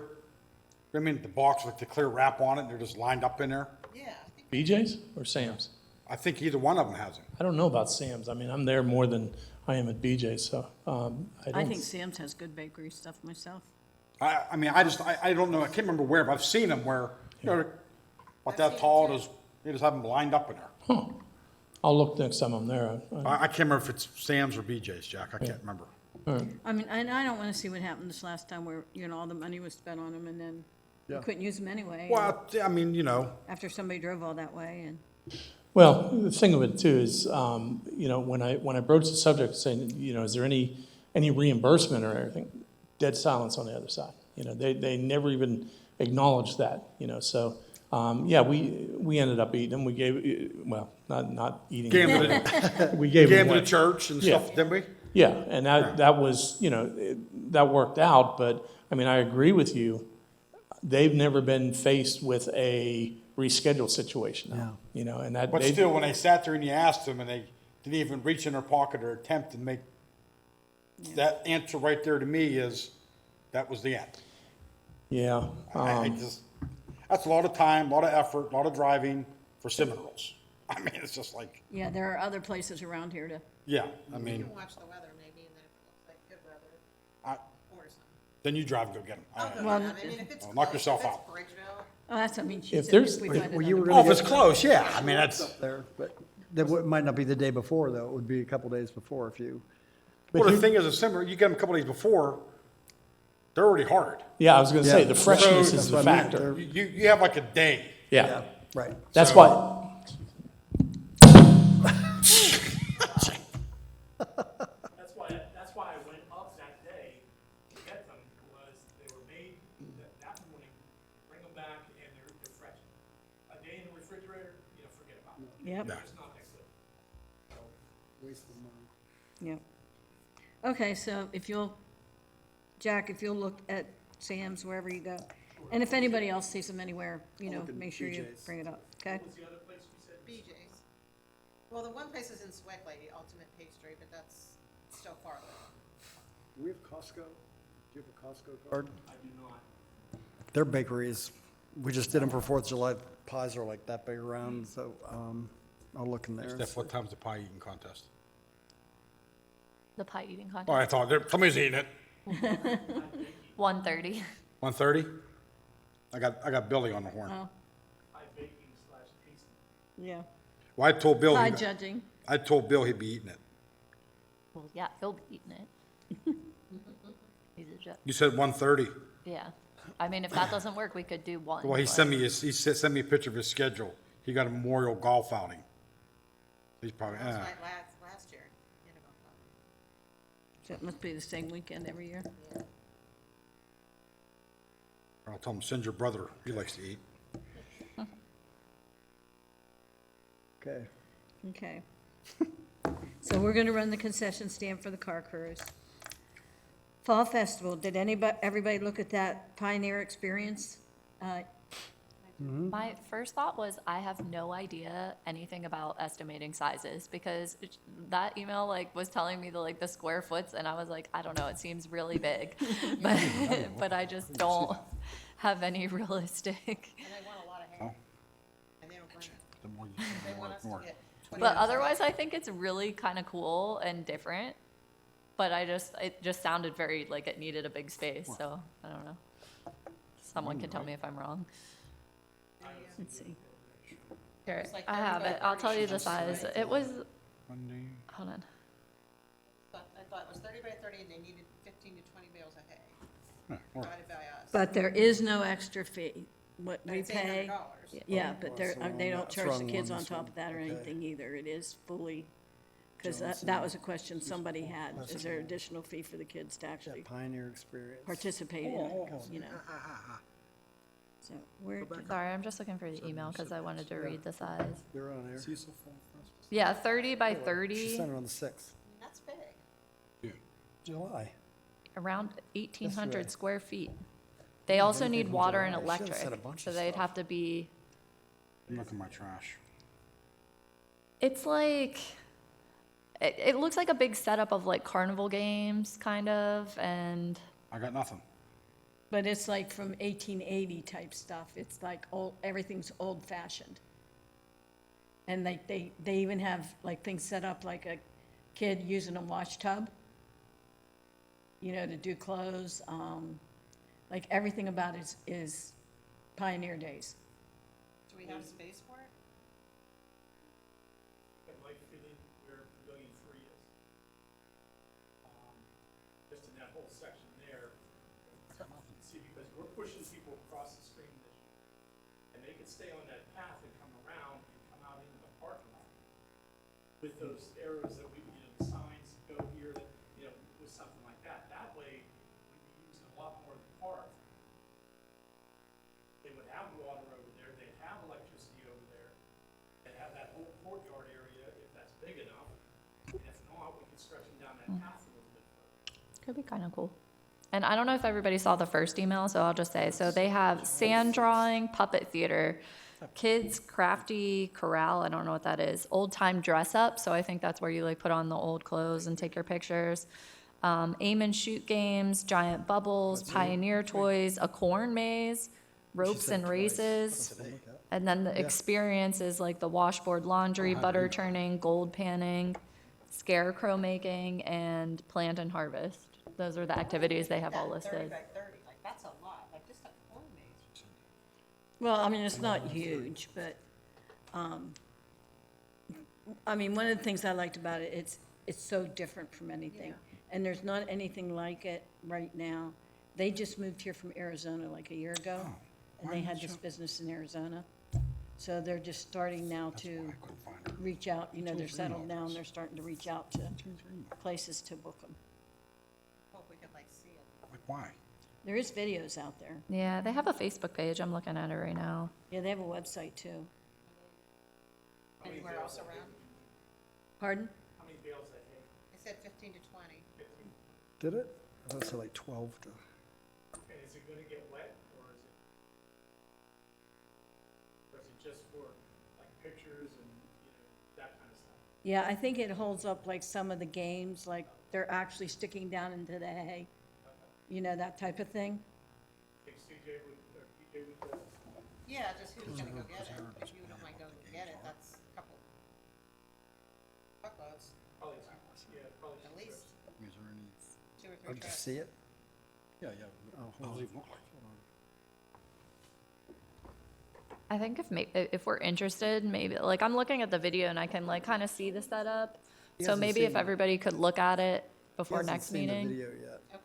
I mean, the box with the clear wrap on it, and they're just lined up in there? Yeah, I think BJ's or Sam's? I think either one of them has them. I don't know about Sam's. I mean, I'm there more than I am at BJ's, so I don't. think Sam's has good bakery stuff myself. I mean, I don't know, I can't remember where, but I've seen them where, you know, about that tall, they just have them lined up in there. Huh. I'll look next time I'm there. I can't remember if it's Sam's or BJ's, Jack, I can't remember. I mean, and I don't want to see what happened this last time where, you know, all the money was spent on them and then you Yeah. couldn't use them anyway. Well, I mean, you know, After somebody drove all that way and, Well, the thing of it too is, you know, when I broached the subject, saying, you know, is there any reimbursement or anything? Dead silence on the other side. You know, they never even acknowledged that. You know, so yeah, we ended up eating them. We gave, well, not eating. gave them. them We gave them to away. the church and Yeah. stuff, didn't we? Yeah, and that was, you know, that worked out. But I mean, I agree with you. They've never been faced with a reschedule situation. Yeah. You know, and that. But they- still, when they sat there and you asked them and they didn't even reach in their pocket or attempt to make, that answer right there to me is, that was the end. Yeah. I just, that's a lot of time, a lot of effort, a lot of driving for cinnamon rolls. I mean, it's just like, yeah, there are other places around here to, yeah, I you mean, can watch the weather maybe, and then if it looks like good weather, I- or something. then you drive and go get them. I'll go Well, down. I mean, if it's Well, knock close, yourself if it's out. Bridgeville, oh, that's what I mean. She If said there's- we Well, find you were another- Oh, gonna if it's close, yeah, I mean, that's, there, but that might not be the day before, though. It would be a couple days before if you. well, the thing is, a similar, you get them a couple days before, they're already hard. Yeah, I was going to say, Yeah. the freshness So- is the That's what I meant. factor. You have like a day. Yeah, Right. that's So- why. That's why I went up that day to get them, was they were made that morning, bring them back, and they're fresh. A day in the refrigerator, you know, forget about it. Yep, Yeah. It's not that good. yep. Okay, so if you'll, Jack, if you'll look at Sam's wherever you go, and if anybody else sees them anywhere, you know, look at make sure you BJ's. bring it up, okay? What's the other place you said? BJ's. Well, the one place is in Sewickley, Ultimate Pastry, but that's still far away. Do we have Costco? Do you have a Costco card? I do not. Their bakeries, we just did them for 4th of July. Pies are like that big around, so I'll look in there. and Steph, see. what time's the pie eating contest? The pie eating Oh, contest, I thought, somebody's eating it. 1:30. 1:30? I got Billy on the horn. Oh, Pie baking / tasting. yeah. Well, I told Bill, Pie judging. I told Bill he'd be eating it. Well, yeah, he'll be eating it. He's a jet. You said 1:30. Yeah. I mean, if that doesn't work, we could do one. Well, he but- sent me a picture of his schedule. He got a memorial golf outing. He's probably, That was like last year. You know, So it must be the same weekend every year. I'll tell him, send your brother, he likes to eat. Okay. Okay. So we're gonna run the concession stand for the car cruise. Fall Festival, did everybody look at that Pioneer Experience? My first thought was I have no idea anything about estimating sizes because that email like was telling me the square foots and I was like, I don't know, it seems really big. But I just don't have any realistic. and they want a lot of hay. And they don't bring it. The more you They want us to get 20 But minutes otherwise I think it's really kind of cool and different. But it just sounded very like it needed a big space, so I don't know. Someone can tell me if I'm wrong. Let's see. Here, It's like I have 30 by it. I'll tell you 30 the size. It was, Monday. hold on. But I thought it was 30 by 30 and they needed 15 to 20 bales of hay, Well, divided by us. But there is no extra fee. What But we it's pay. $800. Yeah, but Oh, so they don't that's charge the wrong kids one, on this top one. of that or Okay. anything either. It is fully because that was a question somebody had. Is there additional fee for the kids to Yeah, actually Pioneer Experience. participate in it, you know? So where, Sorry, I'm just looking for the email because I wanted to read the size. They're on there. Yeah, 30 by She 30, sent it on the 6th, That's big. July. around 1,800 Yesterday. square feet. They also anything need from water and July. She should've electric, said a bunch so of they'd stuff. have to be, I'm looking at my trash. it's like, it looks like a big setup of like carnival games, kind of, and I got nothing. but it's like from 1880 type stuff. It's like old, everything's old fashioned. And like they even have like things set up like a kid using a wash tub, you know, to do clothes. Like everything about it is Pioneer Days. Do we have space for it? It might fit in where Pavilion 3 is. Just in that whole section there. See, because we're pushing people across the stream this year. And they can stay on that path and come around and come out into the parking lot. With those arrows that we, you know, the signs go here, that, you know, with something like that. That way, we'd be using a lot more of the park. They would have water over there, they'd have electricity over there. And have that whole courtyard area, if that's big enough. And if not, we could stretch them down that path a little bit further. could be kind of cool. And I don't know if everybody saw the first email, so I'll just say, so they have sand drawing, puppet theater, kids crafty corral, I don't know what that is, old time dress up, so I think that's where you like put on the old clothes and take your pictures. Aim and shoot games, giant bubbles, pioneer toys, a corn maze, ropes said and twice. races. Look at- And then the experience is like the washboard laundry, butter turning, gold panning, scarecrow making, and plant and harvest. Those are the activities they have all That 30 listed. by 30, like, that's a lot, like, just a corn maze. Well, I mean, it's not huge, but, I mean, one of the things I liked about it, it's so different from anything. And there's not anything like it right now. They just moved here from Arizona like a year ago, and they had this business in Arizona. So they're just starting now to reach out, you know, they're settled now, and they're starting to reach out to places to book them. Hope we could, like, see it. Like, why? There is videos out there. Yeah, they have a Facebook page. I'm looking at it right now. Yeah, they have a website too. Anywhere else around? Pardon? How many bales that hay? They said 15 to 20. Did it? I thought it said like 12 to. And is it gonna get wet, or is it just for like pictures and, you know, that kind of stuff? Yeah, I think it holds up like some of the games, like they're actually sticking down into the hay, you know, that type of thing. Think CJ would, or PJ would go? Yeah, just who's gonna go get it? If you don't mind going to get it, that's a couple truckloads, Probably, yeah, probably. at least Is there any? 2 or Oh, 3 did you trucks. see it? Yeah, yeah. Oh, I'll hold leave on. it. I think if we're interested, maybe, like, I'm looking at the video and I can like kind of see the setup. He So hasn't maybe if seen- everybody could look at it He before hasn't next seen the meeting. video yet. Okay.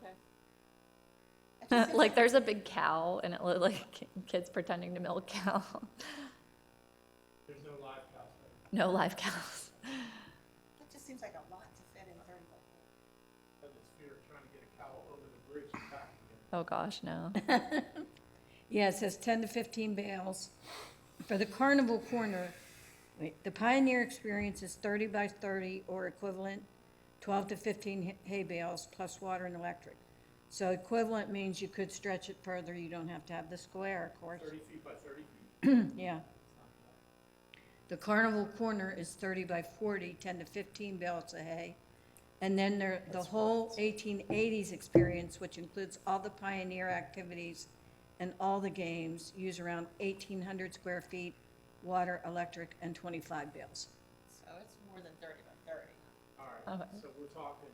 Like, there's a big cow and it looked like kids pretending to milk cow. There's no live cows, right? No live cows. That just seems like a lot to fit in 30 by 40. I just fear trying to get a cow over the bridge and back again. Oh, gosh, no. Yeah, it says 10 to 15 bales. For the carnival corner, wait, the Pioneer experience is 30 by 30 or equivalent, 12 to 15 hay bales plus water and electric. So equivalent means you could stretch it further, you don't have to have the square, of course. 30 feet by 30 feet. Yeah. The carnival corner is 30 by 40, 10 to 15 bales of hay. And then the whole 1880s experience, which includes all the Pioneer activities and all the games, use around 1,800 square feet, water, electric, and 25 bales. So it's more than 30 by 30. All right, Okay. so we're talking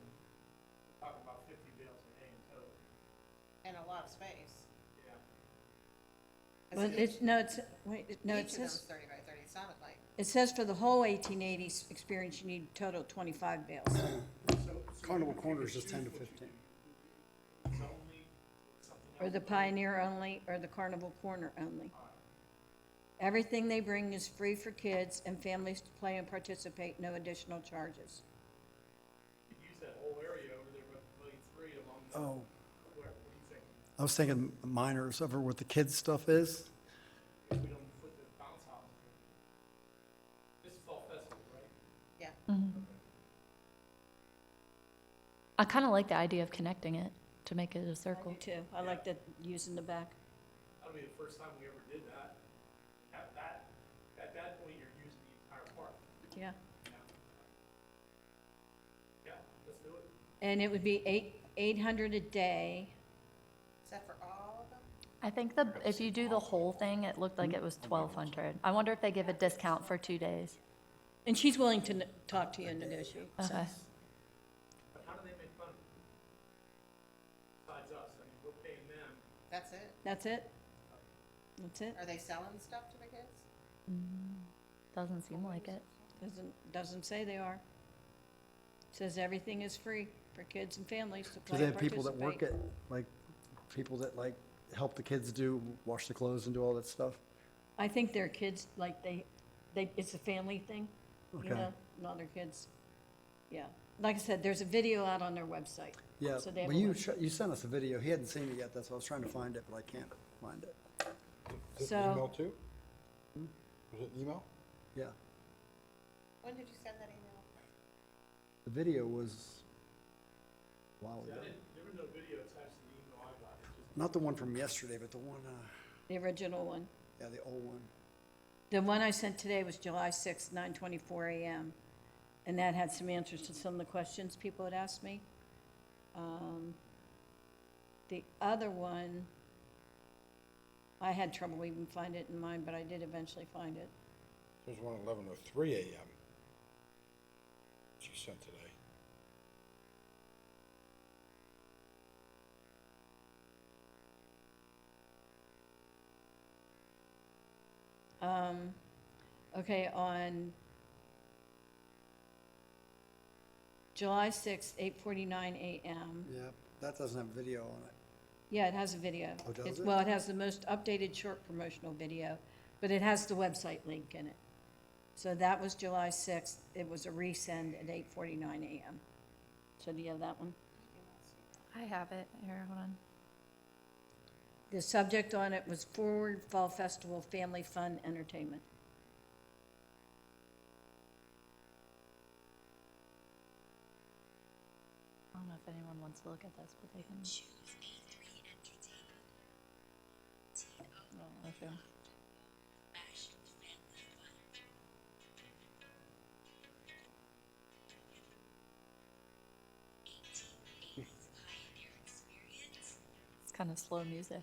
about 50 bales of hay in total. And a lot of space. Yeah. Well, it's, no, it's, wait, no, it Each of them's says, 30 by 30, it sounded like. it says for the whole 1880s experience, you need total 25 bales. Carnival Corner is just 10 to 15. It's only something Or the Pioneer only, or the Carnival Corner only. Everything they bring is free for kids and families to play and participate, no additional charges. Oh. I was thinking minors over what the kids' stuff is. We don't put the bounce house here. This is fall festival, right? Yeah. I kind of like the idea of connecting it to make it a I circle. do too. I like that using the back. That'll be the first time we ever did that. At that point, you're using the entire park. Yeah. Yeah, let's do it. And it would be 800 a day. Is that for all of them? I think if you do the whole thing, it looked like it was 1,200. I wonder if they give a discount for 2 days. And she's willing to talk to you and negotiate. So. Okay. But how do they make money? Besides us, I mean, we're paying them. That's it? That's it? That's it? Are they selling stuff to the kids? Doesn't seem like it. Doesn't say they are. Says everything is free for kids and families to Do play they and have people that work participate. at, like, people that like help the kids wash the clothes and do all that stuff? I think their kids, like it's a family thing, you Okay. know, not their kids. Yeah. Like I said, there's a video out on their website. Yeah, So they have well, a you, website. you sent us a video. He hadn't seen it yet, that's why I was trying to find it, but I can't find it. Is it So- email too? Was it email? Yeah, When did you send that email? the video was a while ago. There was no video attached to the email I got. It's just Not the one from yesterday, but the one, The original one. yeah, the old one. The one I sent today was July 6th, 9:24 a.m. And that had some answers to some of the questions people had asked me. The other one, I had trouble even finding it in mine, but I did eventually find it. There's one at 11:03 a.m. She sent today. Okay, on July 6th, 8:49 a.m. Yeah, that doesn't have video on it. Yeah, it has a video. Oh, does It's- it? Well, it has the most updated short promotional video, but it has the website link in it. So that was July 6th. It was a resend at 8:49 a.m. So do you have that one? I have it. Here, hold on. The subject on it was Forward Fall Festival Family Fun Entertainment. I don't know if anyone wants to look at this, but they can. Oh, okay. It's kind of slow music.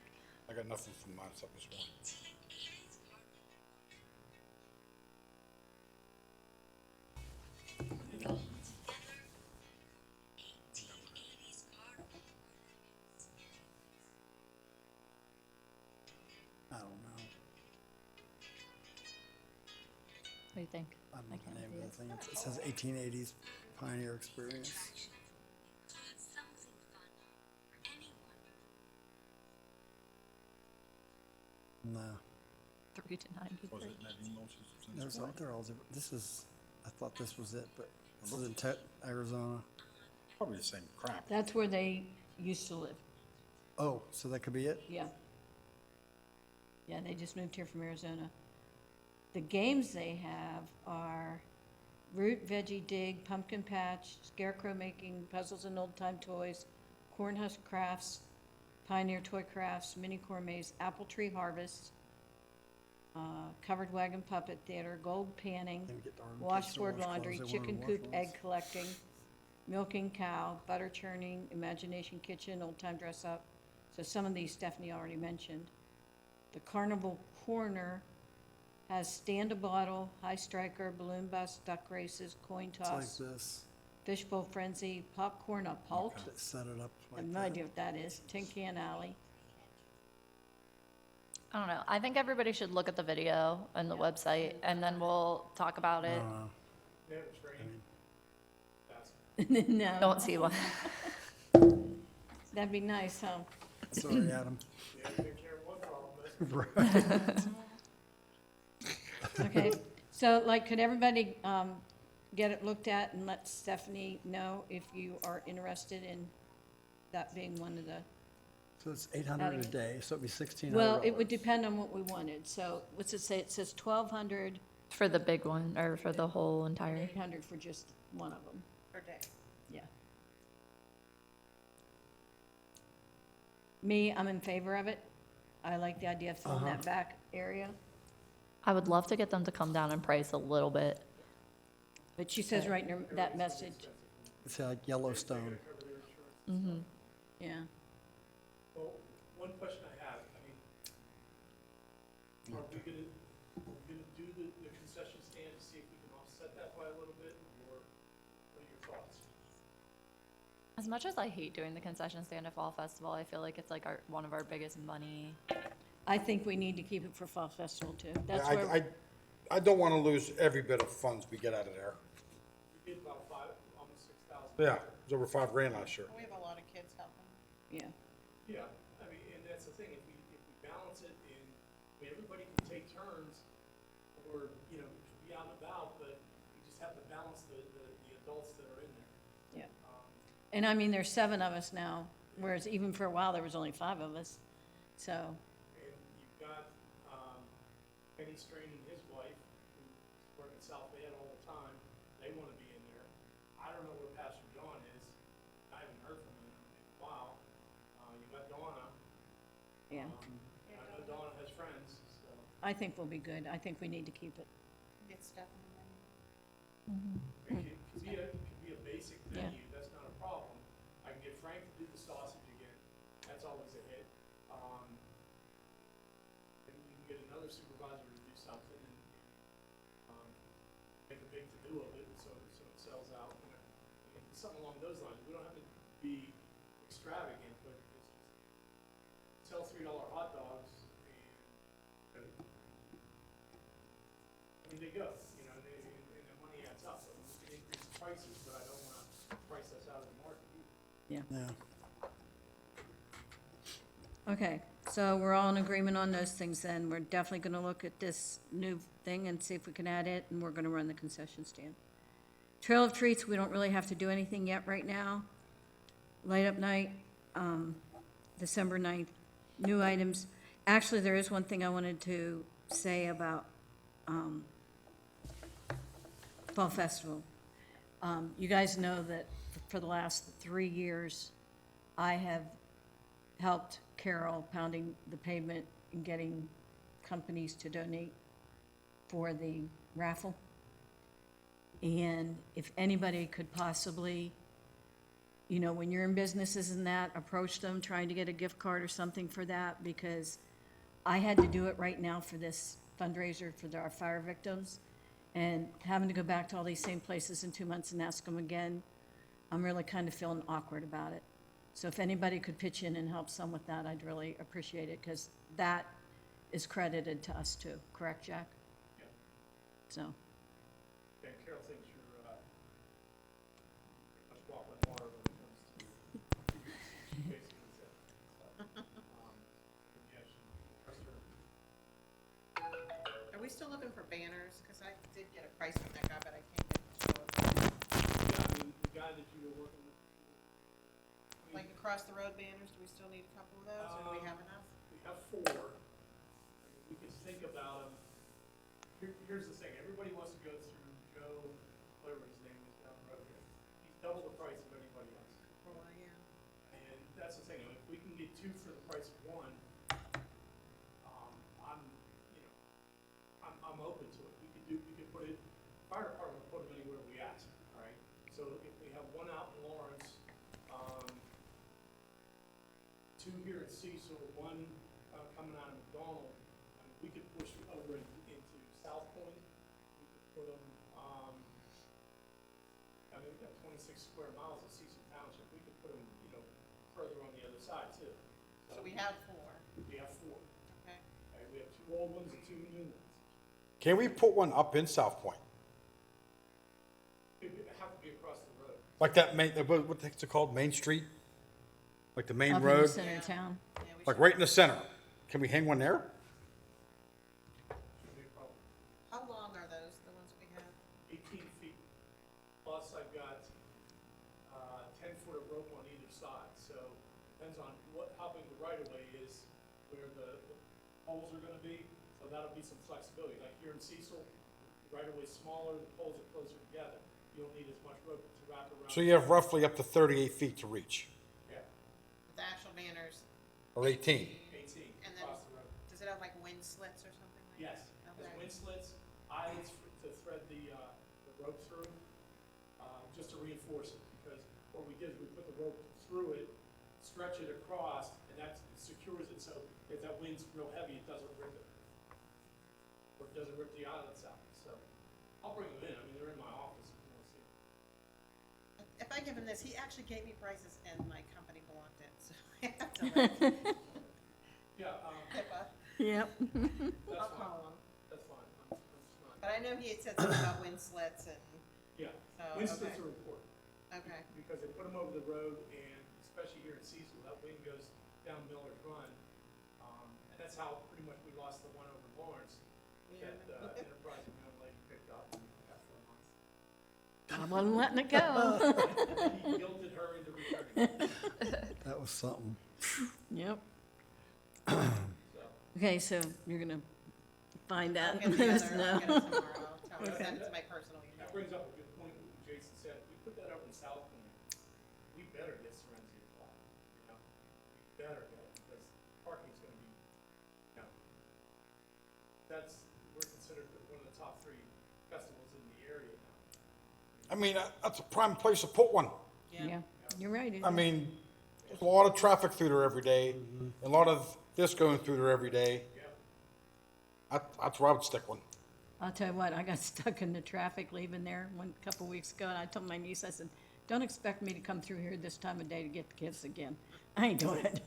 I got nothing from mine except this one. I don't know. What do you think? I don't I know can't the name read of the thing. It says 1880s Pioneer Experience. No, 3 to 93. they're all different. This is, I thought this was it, but this is in Arizona. Probably the same crap. That's where they used to live, Oh, so that could be it? yeah. Yeah, they just moved here from Arizona. The games they have are root, veggie dig, pumpkin patch, scarecrow making, puzzles and old-time toys, corn husk crafts, pioneer toy crafts, mini gourmets, apple tree harvest, covered wagon puppet theater, gold panning, They get darn kids to washboard wash laundry, clothes. They wanna chicken wash coop clothes. egg collecting, milking cow, butter churning, imagination kitchen, old-time dress-up. So some of these Stephanie already mentioned. The Carnival Corner has stand-a-bottle, high striker, balloon bus, duck races, coin It's like toss, this. fishbowl frenzy, popcorn a pulp. They set it up I like have no that. idea what that is. Tin Can Alley. I don't know. I think everybody should look at the video and the website, and then we'll talk about I it. don't know. they have a train. That's No, Don't see one. that'd be nice, huh? Sorry, Adam. yeah, take care of one problem. Right. Okay, so like, could everybody get it looked at and let Stephanie know if you are interested in that being one of the, So it's 800 a day, so it'd be $1,600. well, it would depend on what we wanted. So what's it say? It says 1,200, For the big one, or for the whole entire? 800 for just one of them. Per day. Yeah. Me, I'm in favor of it. I like the idea of filling that back area. I would love to get them to come down in price a little bit. But she says right in her, that message, It's like Yellowstone. yeah. Well, one question I have, I mean, are we gonna do the concession stand to see if we can offset that by a little bit, or what are your thoughts? As much as I hate doing the concession stand at Fall Festival, I feel like it's like one of our biggest money. I think we need to keep it for Fall Festival too. That's I, where, I, I don't wanna lose every bit of funds we get out of there. We did about almost 6,000. Yeah, it was over $5,000 last year. We have a lot of kids helping. yeah. Yeah, I mean, and that's the thing, if we balance it in, I mean, everybody can take turns, or, you know, be out and about, but we just have to balance the adults that are in there. Yeah. And I mean, there's 7 of us now, whereas even for a while, there was only 5 of us. So, And you've got, Penny Strain and his wife, who work in South Bay all the time, they wanna be in there. I don't know where Pastor John is, I haven't heard from him in a while. You got Donna, yeah, I know Donna has friends, so. I think we'll be good. I think we need to keep it. Get Stephanie money. It could be a basic Yeah. menu, that's not a problem. I can get Frank to do the sausage again, that's always a hit. And you can get another supervisor to do something and, make a big to-do of it, so it sells out. And something along those lines, we don't have to be extravagant, but it's just sell $3 hot dogs and, I mean, they go, you know, and the money adds up. I mean, we can increase the prices, but I don't wanna price us out of the market either. Yeah. Okay, so we're all in agreement on those things then. We're definitely gonna look at this new thing and see if we can add it, and we're gonna run the concession stand. Trail of Treats, we don't really have to do anything yet right now. Light Up Night, December 9th, new items. Actually, there is one thing I wanted to say about, Fall Festival. You guys know that for the last 3 years, I have helped Carol pounding the pavement and getting companies to donate for the raffle. And if anybody could possibly, you know, when you're in businesses and that, approach them, trying to get a gift card or something for that, because I had to do it right now for this fundraiser for our fire victims. And having to go back to all these same places in 2 months and ask them again, I'm really kind of feeling awkward about it. So if anybody could pitch in and help some with that, I'd really appreciate it, because that is credited to us too, correct, Jack? Yeah. So, And Carol thinks you're, pretty much walking water when it comes to basically that. Yeah, she trusts her. Are we still looking for banners? Cause I did get a price from that guy, but I can't get the show. Yeah, I mean, the guy that you were working with. Like across the road banners, do we still need a couple of those, or do we have enough? We have 4. We could think about them. Here's the thing, everybody wants to go through Joe, whatever his name is down the road here. He's double the price of anybody else. Well, yeah. And that's the thing, if we can get 2 for the price of 1, I'm, you know, I'm open to it. We could put it, fire department will put them anywhere we ask, all right? So if we have 1 out in Lawrence, 2 here in Cecil, 1 coming out of McDonald, I mean, we could push it over into South Point. We could put them, I mean, we've got 26 square miles of Cecil Township. We could put them, you know, further on the other side too. So we have 4, We have 4. okay? Okay, we have 2 old ones and 2 new ones. Can we put one up in South Point? It would have to be across the road. Like that main, what's it called, Main Street? Like the main up in the road, center of town. Yeah, we like should. right in the center. Can we hang one there? Shouldn't be a problem. How long are those, the ones we have? 18 feet. Plus I've got 10 foot of rope on either side. So where the poles are gonna be, so that'll be some flexibility. Like here in Cecil, the right of way's smaller, the poles are closer together. You don't need as much rope to wrap around. So you have roughly up to 38 feet to reach, Yeah, The actual banners, or 18. 18 and then, across the road. does it have like wind slits or something like Yes, that? there's Okay. wind slits, eyelets to thread the rope through, just to reinforce it, because what we did is we put the rope through it, stretch it across, and that secures it, so if that wind's real heavy, it doesn't rip it. Or it doesn't rip the eyelets out, so, I'll bring them in, I mean, they're in my office if you wanna see them. If I give him this, he actually gave me prices and my company blocked it, so I have to like, Yeah, HIPAA. Yep. that's I'll fine, call him. that's fine, I'm just not, But I know he had said something about wind slits and, yeah, so, wind slits okay. are important. Okay, Because they put them over the road, and especially here in Cecil, that wind goes down Miller's Run. And that's how pretty much we lost the one over Lawrence, Yeah. that enterprising young lady picked up and got 4 months. I wasn't letting it go. He guilted her into returning it, That was something. Yep. so. Okay, so you're gonna find I'll out get and let us together, I'll know. get it tomorrow, I'll tell him, Okay. send it to my personal email. That brings up a good point, what Jason said, we put that up in South Point, we better get Serenity applied, you know? We better get it, because parking's gonna be, you know, we're considered one of the top 3 festivals in the area now. I mean, that's a prime place to put one. Yeah, you're right. it I is. mean, there's a lot of traffic through there every day, a lot of this going through there every day. That's where I would stick one. I'll tell you what, I got stuck in the traffic leaving there couple weeks ago, and I told my niece, I said, don't expect me to come through here this time of day to get the kids again. I ain't doing it.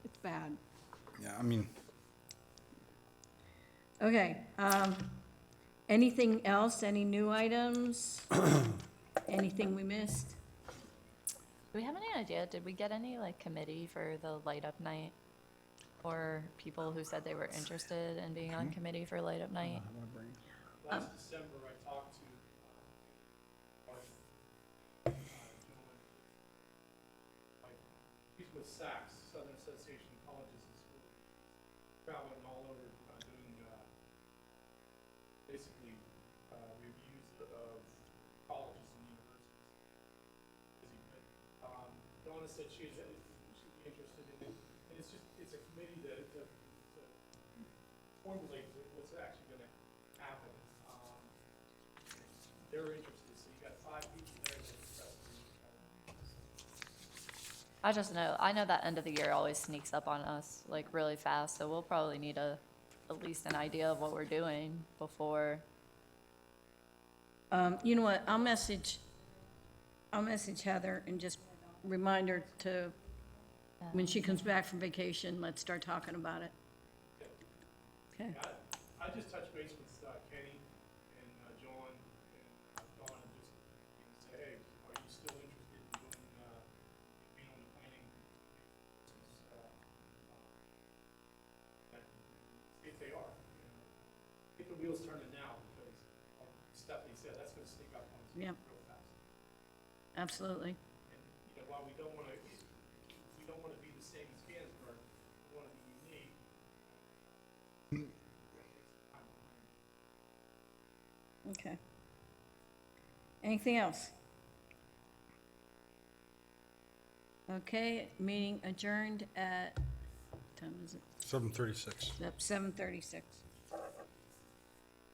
It's bad. Yeah, I mean, Okay, anything else, any new items? Anything we missed? Do we have any idea, did we get any like committee for the light up night? Or people who said they were interested in being on committee for light up night? Last December, I talked to, gentleman, he's with SACS, Southern Association of Colleges and Schools, traveling all over, doing, basically, reviews of colleges and universities. Busy, but, Donna said she'd be interested in it, and it's a committee to formulate what's actually gonna happen. They're interested, so you got 5 people there that are interested. I know that end of the year always sneaks up on us like really fast, so we'll probably need at least an idea of what we're doing before. You know what, I'll message Heather and just remind her to, when she comes back from vacation, let's start talking about it. Okay, I just touched base with Kenny and John and Dawn and just say, hey, are you still interested in doing, being on the planning? If they are, you know, get the wheels turning now, because like Stephanie said, that's gonna sneak up on us Yep. real fast. absolutely. And, you know, while we don't wanna be the same as Gansburg, we wanna be unique. Okay. Anything else? Okay, meeting adjourned at, what time is it? 7:36. Yep, 7:36.